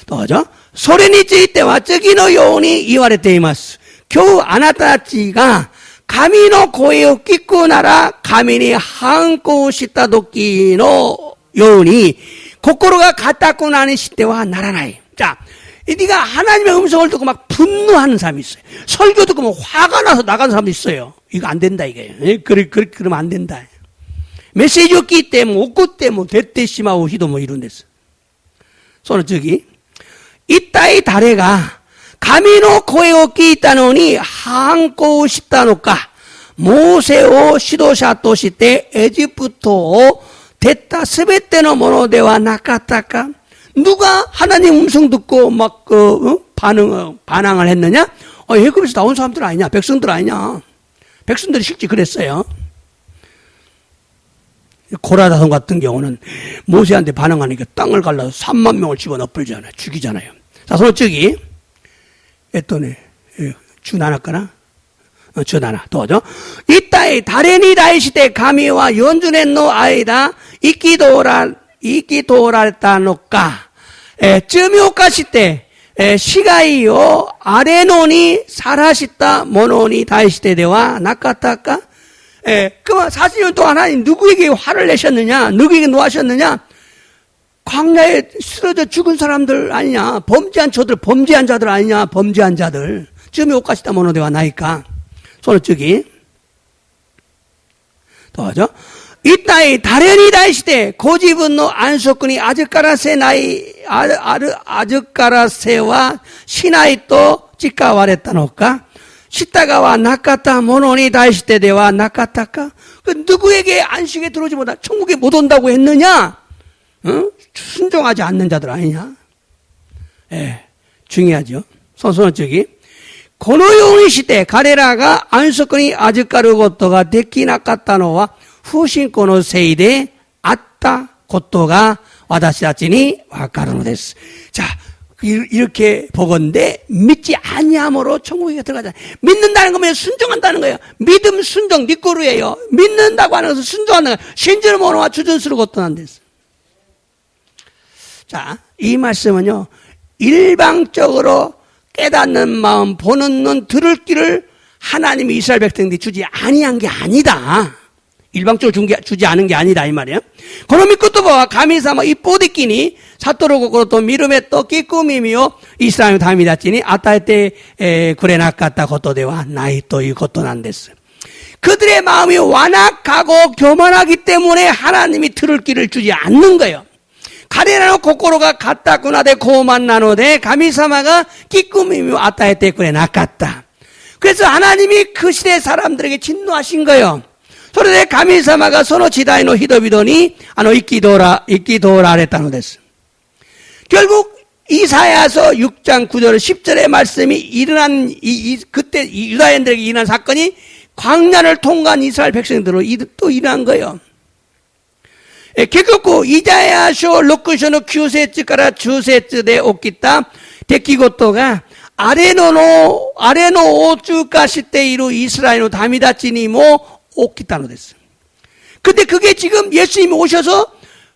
또죠. 소련이 쯔이 때와 쯔기노 요원이 이와레테 이마스. 겨우 아나타치가 가미노 고에요 끼꾸 나라 가미니 한코 시타 도끼노 요원이 고코로가 갖다고 나는 시대와 나라나이. 자, 네가 하나님의 음성을 듣고 막 분노하는 사람이 있어요. 설교 듣고 막 화가 나서 나가는 사람도 있어요. 이거 안 된다 이거예요. 그러면 안 된다. 메시지 없기 때문에 없고 때문에 대때시마오 히도 뭐 이런 데서. 손을 저기 이따이 다레가 가미노 코에오끼 있다노니 한코 싶다노까 모세오 시도샤토 시때 에집부토 됐다 스베테노 모노데와 나카타까. 누가 하나님 음성 듣고 막 반항을 했느냐? 애굽에서 나온 사람들 아니냐? 백성들 아니냐? 백성들이 실제 그랬어요. 고라다손 같은 경우는 모세한테 반항하니까 땅을 갈라서 3만 명을 집어넣어버리잖아요. 죽이잖아요. 자, 손 저기 에또네 주나나까나 주나나 도죠. 이따에 다레니 다이 시대 가미와 연주넨노 아이다 이끼도랄다노까 쯔미오카 시대 시가이요 아레노니 사라시다 모노니 다이 시대 대와 나카타까. 그만 40년 동안 하나님 누구에게 화를 내셨느냐? 누구에게 노하셨느냐? 광야에 쓰러져 죽은 사람들 아니냐? 범죄한 자들 아니냐? 범죄한 자들. 쯤에 옷가시다 모노대와 나이까. 손을 쯔기. 또하죠. 이따이 다련이 다이 시대 고집은노 안소꾼이 아즈까라세 나이 아즈까라세와 시나이 또 찌까와랬다노까. 시다가와 나카타 모노니 다이 시대 대와 나카타까. 그 누구에게 안식에 들어오지 못한 천국에 못 온다고 했느냐? 순종하지 않는 자들 아니냐? 중요하죠. 손손 저기 고노요니 시대 가레라가 안소꾼이 아즈까르 고토가 데키나카타노와 후신코노 세이데 아따 고토가 와다시 다치니 와카르노 데스. 자, 이렇게 보건대 믿지 아니함으로 천국에 들어가자. 믿는다는 거면 순종한다는 거예요. 믿음, 순종, 니꼬르예요. 믿는다고 하는 것은 순종하는 거예요. 신주를 모노와 주전스를 고통한 데서. 자, 이 말씀은요, 일방적으로 깨닫는 마음, 보는 눈, 들을 귀를 하나님이 이스라엘 백성들이 주지 아니한 게 아니다. 일방적으로 주지 않은 게 아니다 이 말이에요.この御言葉は神様一方的に悟る心と見る目と聞く耳をイスラエルの民たちに与えてくれなかったことではないということなんです。 그들의 마음이 완악하고 교만하기 때문에 하나님이 들을 귀를 주지 않는 거예요. 彼らの心が固くなで傲慢なので神様が聞く耳を与えてくれなかった。 그래서 하나님이 그 시대 사람들에게 진노하신 거예요. それで神様がその時代の人々に憤られたのです。 결국 이사야서 6장 9절 10절의 말씀이 일어난 그때 유다인들에게 일어난 사건이 광야를 통과한 이스라엘 백성들로 또 일어난 거예요. 結局イザヤ書6章の9節から10節で起きた出来事がアレノを通過しているイスラエルの民たちにも起きたのです。 근데 그게 지금 예수님이 오셔서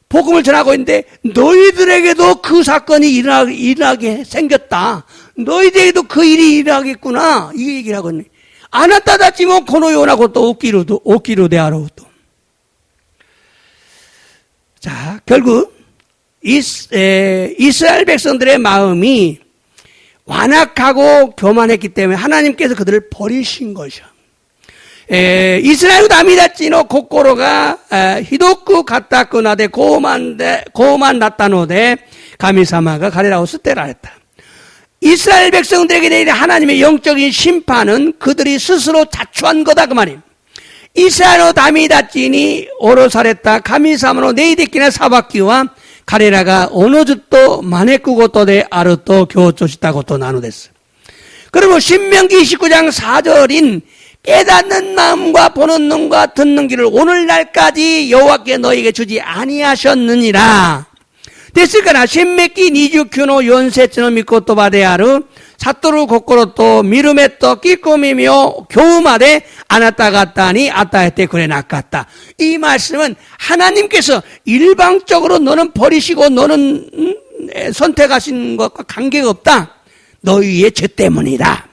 복음을 전하고 있는데 너희들에게도 그 사건이 일어나게 생겼다. 너희들에게도 그 일이 일어나겠구나. 이 얘기를 하고 있네. 아나타다치모 고노요나고 또 오키로 대하로 또. 자, 결국 이스라엘 백성들의 마음이 완악하고 교만했기 때문에 하나님께서 그들을 버리신 것이요. イスラエルの民たちの心がひどく固くなで傲慢だったので神様が彼らを捨てられた。 이스라엘 백성들에게 내린 하나님의 영적인 심판은 그들이 스스로 자초한 거다 그 말이에요. 이스라엘の民たちに降ろされた神様の霊的な裁きは彼らがおのずと招くことであると強調したことなのです。 그러면 신명기 29장 4절인 깨닫는 마음과 보는 눈과 듣는 귀를 오늘날까지 여호와께 너에게 주지 아니하셨느니라. 됐을から新明記29の4節の御言葉である悟る心と見る目と聞く耳を今日まであなた方に与えてくれなかった。이 말씀은 하나님께서 일방적으로 너는 버리시고 너는 선택하신 것과 관계가 없다. 너희의 죄 때문이다.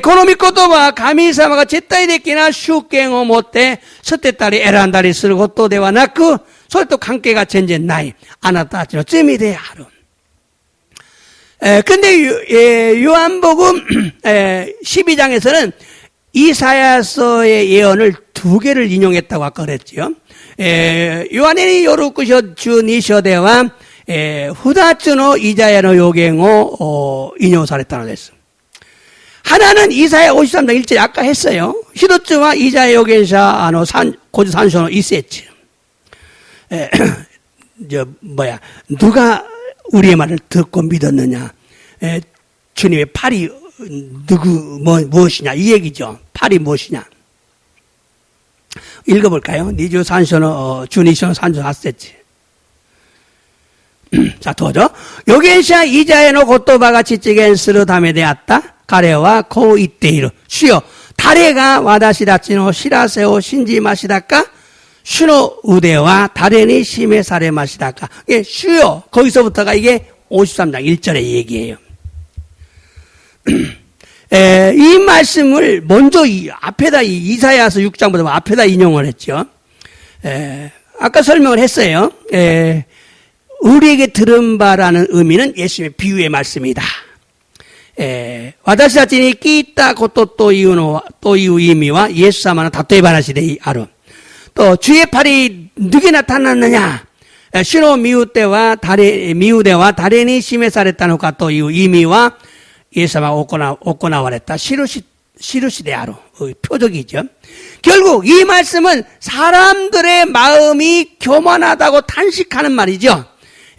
この御言葉は神様が絶対的な主権を持って捨てたり選んだりすることではなくそれと関係が全然ないあなたたちの罪である。 근데 요한복음 12장에서는 이사야서의 예언을 2개를 인용했다고 아까 그랬죠. 요한이 요르쿠쇼 주2章では 2つのイザヤの予言を引用されたのです。 하나는 이사야 53장 1절 아까 했어요. 히도츠와 이사야 요견자 고지 산쇼의 1세트. 누가 우리의 말을 듣고 믿었느냐? 주님의 팔이 무엇이냐? 이 얘기죠. 팔이 무엇이냐? 읽어볼까요? 니주 산쇼의 주니쇼 산쇼 4세트. 자, 도죠. 요견자 이자야의 고토바가 지치겐 스르 담에 되었다. 彼はこう言っている。主よ、誰が私たちの知らせを信じましたか？主の腕は誰に示されましたか？예, 주요. 거기서부터가 이게 53장 1절의 얘기예요. 이 말씀을 먼저 앞에다 이사야서 6장보다 앞에다 인용을 했죠. 아까 설명을 했어요. 우리에게 들은 바라는 의미는 예수님의 비유의 말씀이다. 私たちに聞いたことという意味はイエス様の例え話である。と、주의 팔이 누게 나타났느냐?主の身腕は誰に示されたのかという意味はイエス様が行われた印である. 표적이죠. 결국 이 말씀은 사람들의 마음이 교만하다고 탄식하는 말이죠.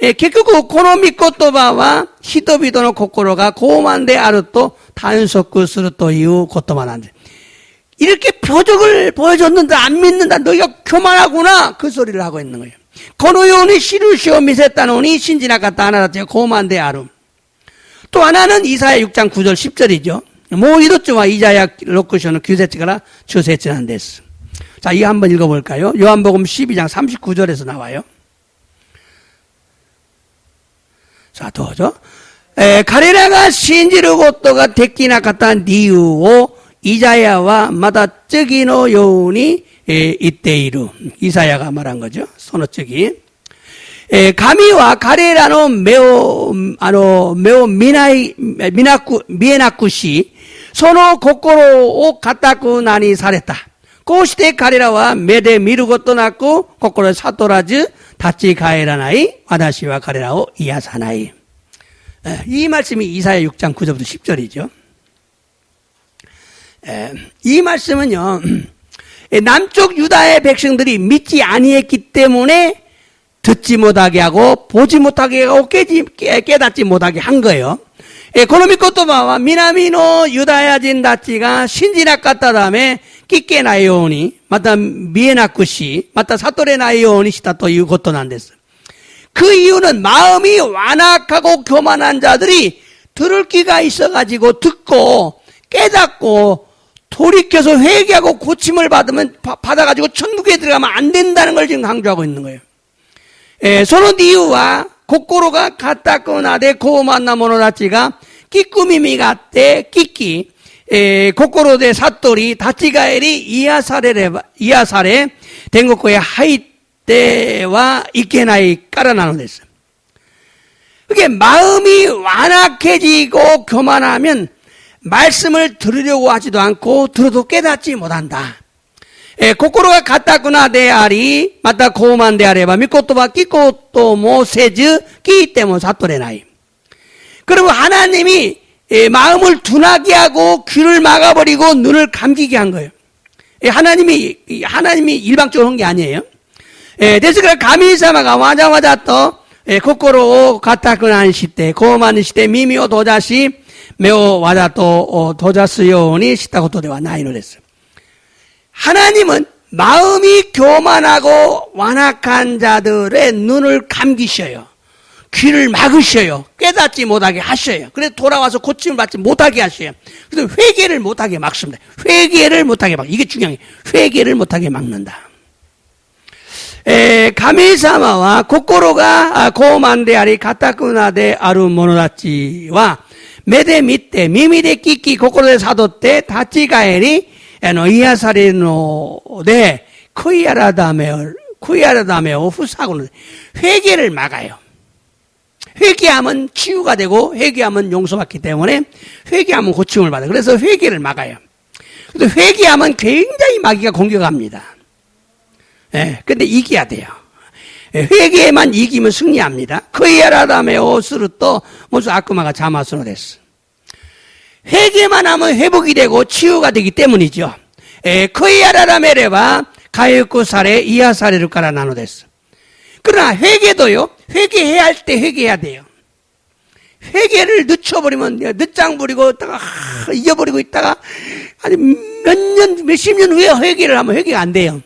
結局この御言葉は人々の心が傲慢であると단속するという言葉なんです. 이렇게 표적을 보여줬는데 안 믿는다. 너희가 교만하구나. 그 소리를 하고 있는 거예요. このように印を見せたのに信じなかったあなたたちが傲慢である。또 하나는 이사야 6장 9절 10절이죠. もう一つはイザヤ6章の9節から10節なんです. 자, 이 한번 읽어볼까요? 요한복음 12장 39절에서 나와요. 자, 도죠. 彼らが信じることができなかった理由をイザヤはまた次のように言っている. 이사야가 말한 거죠. その次. 神は彼らの目を見えなくし、その心を固くなにされた。こうして彼らは目で見ることなく、心で悟らず、立ち返らない。私は彼らを癒さない. 이 말씀이 이사야 6장 9절부터 10절이죠. 이 말씀은요, 남쪽 유다의 백성들이 믿지 아니했기 때문에 듣지 못하게 하고 보지 못하게 하고 깨닫지 못하게 한 거예요. この御言葉は南のユダヤ人たちが信じなかったため聞けないように、また見えなくし、また悟れないようにしたということなんです. 그 이유는 마음이 완악하고 교만한 자들이 들을 귀가 있어가지고 듣고 깨닫고 돌이켜서 회개하고 고침을 받아가지고 천국에 들어가면 안 된다는 걸 지금 강조하고 있는 거예요. その理由は心が固くなで傲慢な者たちが聞く耳があって聞き、心で悟り立ち返り癒され天国へ入ってはいけないからなのです. 그게 마음이 완악해지고 교만하면 말씀을 들으려고 하지도 않고 들어도 깨닫지 못한다. 心が固くなであり、また傲慢であれば、御言葉聞こうともせず、聞いても悟れない. 그리고 하나님이 마음을 둔하게 하고 귀를 막아버리고 눈을 감기게 한 거예요. 하나님이 일방적으로 한 게 아니에요. ですから神様がわざわざと心を固くなにして、傲慢にして耳を閉ざし、目をわざと閉ざすようにしたことではないのです. 하나님은 마음이 교만하고 완악한 자들의 눈을 감기셔요. 귀를 막으셔요. 깨닫지 못하게 하셔요. 그래서 돌아와서 고침을 받지 못하게 하셔요. 그래서 회개를 못하게 막습니다. 회개를 못하게 막. 이게 중요해요. 회개를 못하게 막는다. 神様は心が傲慢であり固くなである者たちは目で見て耳で聞き心で悟って立ち返り癒されるので悔い改めを塞ぐ 회개를 막아요. 회개하면 치유가 되고 회개하면 용서받기 때문에 회개하면 고침을 받아요. 그래서 회개를 막아요. 근데 회개하면 굉장히 마귀가 공격합니다. 근데 이겨야 돼요. 회개에만 이기면 승리합니다.悔い改めをすると 모두 악마가 잠아서는 됐어. 회개만 하면 회복이 되고 치유가 되기 때문이죠. 悔い改めれば回復され癒されるからなのです. 그러나 회개도요. 회개해야 할 때 회개해야 돼요. 회개를 늦춰버리면 늦장 부리고 있다가 잊어버리고 있다가 아니 몇십 년 후에 회개를 하면 회개가 안 돼요.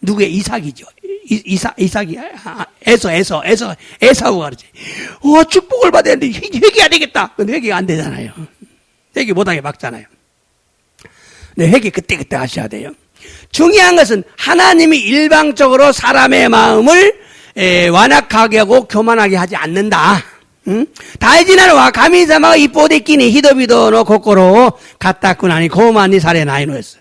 누구의 이삭이죠. 이삭이 에사우가 그러지. 축복을 받아야 되는데 회개해야 되겠다. 근데 회개가 안 되잖아요. 회개 못하게 막잖아요. 근데 회개 그때 하셔야 돼요. 중요한 것은 하나님이 일방적으로 사람의 마음을 완악하게 하고 교만하게 하지 않는다. 大事なのは神様が一方的に人々の心を固くなに傲慢にされないのです.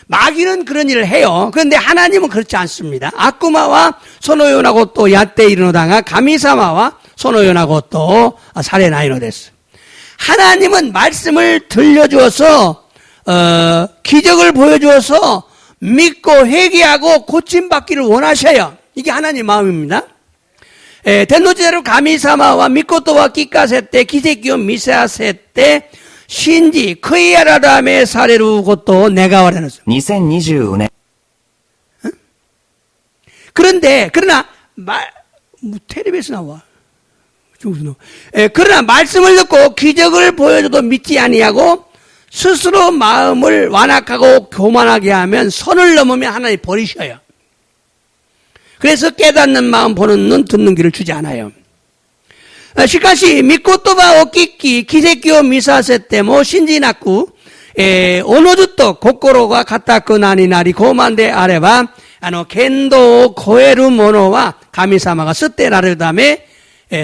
마귀는 그런 일을 해요. 그런데 하나님은 그렇지 않습니다. 악마와そのようなことをやっているのだが神様はそのようなことをされないのです. 하나님은 말씀을 들려주어서 기적을 보여주어서 믿고 회개하고 고침받기를 원하셔요. 이게 하나님 마음입니다. 天の地である神様は御言葉を聞かせて奇跡を見させて信じ悔い改めされることを願われるんです. 2025년. 그러나 텔레비에서 나와. 그러나 말씀을 듣고 기적을 보여줘도 믿지 아니하고 스스로 마음을 완악하고 교만하게 하면 선을 넘으면 하나님 버리셔요. 그래서 깨닫는 마음, 보는 눈, 듣는 귀를 주지 않아요. しかし、御言葉を聞き、奇跡を見させても信じなく、おのずと心が固くなり傲慢であれば、剣道を超えるものは神様が捨てられるため、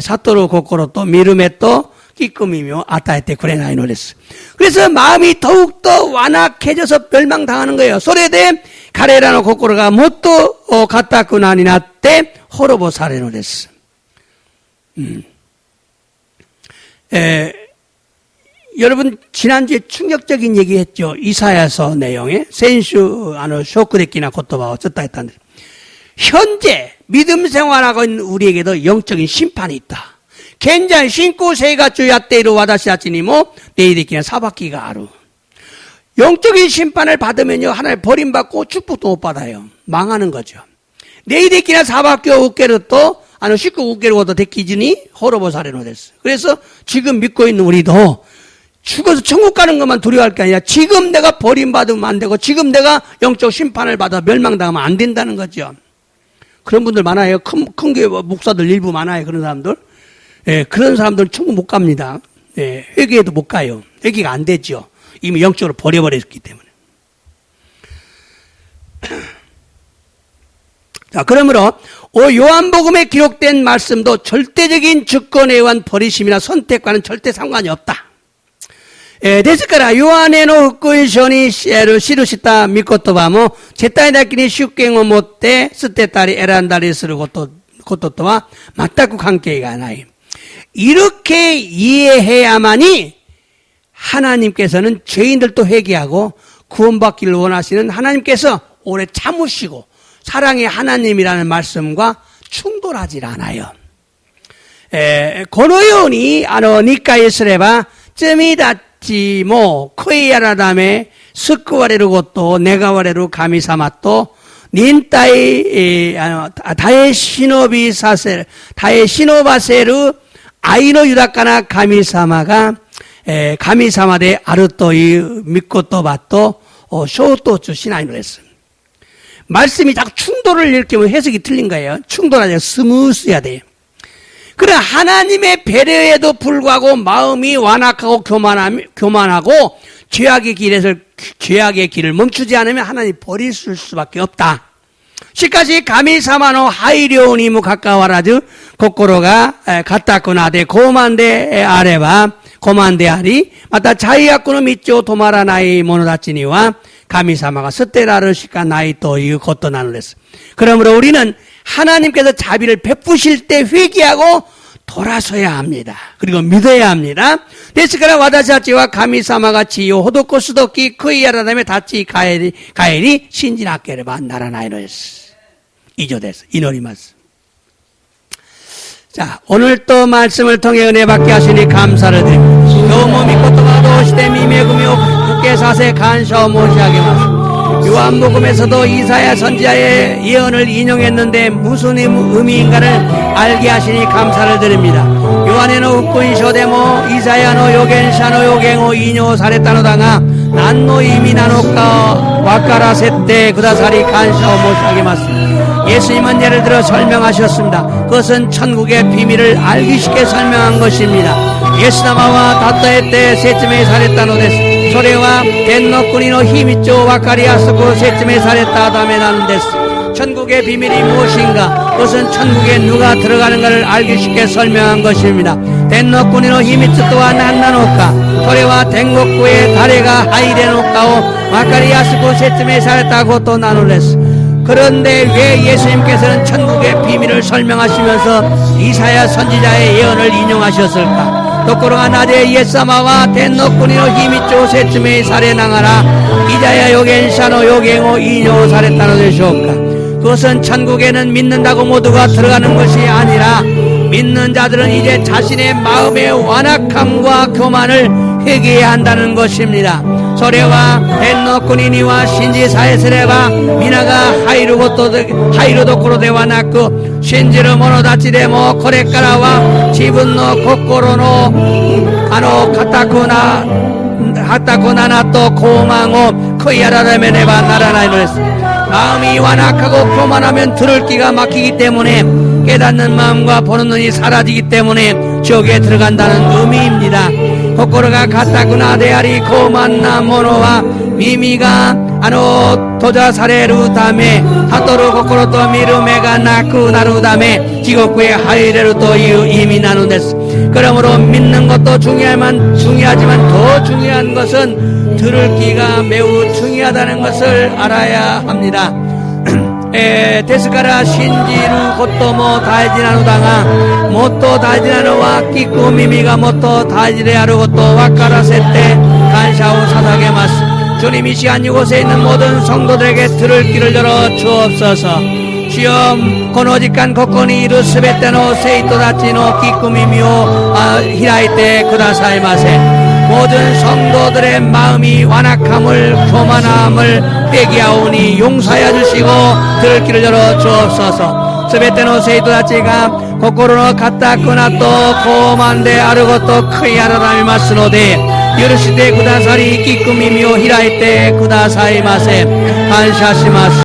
悟る心と見る目と聞く耳を与えてくれないのです。 그래서 마음이 더욱더 완악해져서 멸망당하는 거예요. それで彼らの心がもっと固くなりなって滅ぼされるのです。 여러분 지난주에 충격적인 얘기했죠. 이사야서 내용에先週 쇼크됐기나 고토바와 쳤다 했다는데 현재 믿음 생활하고 있는 우리에게도 영적인 심판이 있다. 現在信仰生活をやっている私たちにも霊的な裁きがある. 영적인 심판을 받으면요 하나님 버림받고 축복도 못 받아요. 망하는 거죠.霊的な裁きを受けると祝福を受けることできずに滅ぼされるのです. 그래서 지금 믿고 있는 우리도 죽어서 천국 가는 것만 두려워할 게 아니라 지금 내가 버림받으면 안 되고 지금 내가 영적 심판을 받아 멸망당하면 안 된다는 거죠. 그런 분들 많아요. 큰 교회 목사들 일부 많아요. 그런 사람들. 예, 그런 사람들은 천국 못 갑니다. 예, 회개해도 못 가요. 회개가 안 되죠. 이미 영적으로 버려버렸기 때문에. 자, 그러므로 요한복음에 기록된 말씀도 절대적인 주권에 의한 버리심이나 선택과는 절대 상관이 없다. ですからヨハネの福音書に記した御言葉も絶対的に主権を持って捨てたり選んだりすることとは全く関係がない. 이렇게 이해해야만이 하나님께서는 죄인들도 회개하고 구원받기를 원하시는 하나님께서 오래 참으시고 사랑의 하나님이라는 말씀과 충돌하지 않아요. このように理解すれば罪だちも悔い改め救われることを願われる神様と忍耐耐え忍ばせる愛の豊かな神様が神様であるという御言葉と衝突しないのです. 말씀이 자꾸 충돌을 일으키면 해석이 틀린 거예요. 충돌하지 스무스해야 돼요. 그러나 하나님의 배려에도 불구하고 마음이 완악하고 교만하고 죄악의 길을 멈추지 않으면 하나님 버리실 수밖에 없다. しかし神様の配慮にもかかわらず心が固くなって傲慢でありまた罪悪の道を止まらない者たちには神様が捨てられるしかないということなのです. 그러므로 우리는 하나님께서 자비를 베푸실 때 회개하고 돌아서야 합니다. 그리고 믿어야 합니다. ですから私たちは神様が地位を施すとき悔い改め立ち返り信じなければならないのです. 以上です.祈ります. 자, 오늘 또 말씀을 통해 은혜 받게 하시니 감사를 드립니다. 너무 믿고도 시대 미매금이요 굳게 사세 간셔 못하게 하소서. 요한복음에서도 이사야 선지자의 예언을 인용했는데 무슨 의미인가를 알게 하시니 감사를 드립니다. 요한에는福音書でもイザヤの預言者の予言を引用されたのだが何の意味なのか分からせてくださり感謝を申し上げます. 예수님은 예를 들어 설명하셨습니다. 그것은 천국의 비밀을 알기 쉽게 설명한 것입니다. 예수님와 다토에 때説明されたのです. それは天の国の秘密を分かりやすく説明されたためなんです. 천국의 비밀이 무엇인가? 그것은 천국에 누가 들어가는가를 알기 쉽게 설명한 것입니다. 天の国の秘密とは何なのか? それは天国へ誰が入れるのかを分かりやすく説明されたことなのです. 그런데 왜 예수님께서는 천국의 비밀을 설명하시면서 이사야 선지자의 예언을 인용하셨을까? ところがなぜイエス様は天の国の秘密を説明されながらイザヤ預言者の予言を引用されたのでしょうか. 그것은 천국에는 믿는다고 모두가 들어가는 것이 아니라 믿는 자들은 이제 자신의 마음의 완악함과 교만을 회개해야 한다는 것입니다. それは天の国には信じさえすれば皆が入るどころではなく信じる者たちでもこれからは自分の心の固くななと傲慢を悔い改めねばならないのです. 마음이 완악하고 교만하면 들을 기가 막히기 때문에 깨닫는 마음과 보는 눈이 사라지기 때문에 지옥에 들어간다는 의미입니다.心が固くなであり傲慢な者は耳が閉ざされるため悟る心と見る目がなくなるため地獄へ入れるという意味なのです。 그러므로 믿는 것도 중요하지만 더 중요한 것은 들을 귀가 매우 중요하다는 것을 알아야 합니다. ですから信じることも大事なのだがもっと大事なのは聞く耳がもっと大事であることを分からせて感謝を捧げます。 주님 이 시간 이곳에 있는 모든 성도들에게 들을 귀를 열어 주옵소서. 주여 この時間ここにいるすべての生徒たちの聞く耳を開いてくださいませ。 모든 성도들의 마음이 완악함을 교만함을 빼기하오니 용서하여 주시고 들을 귀를 열어 주옵소서. すべての生徒たちが心の固くなと傲慢であることを悔い改めますので許してくださり聞く耳を開いてくださいませ。感謝します。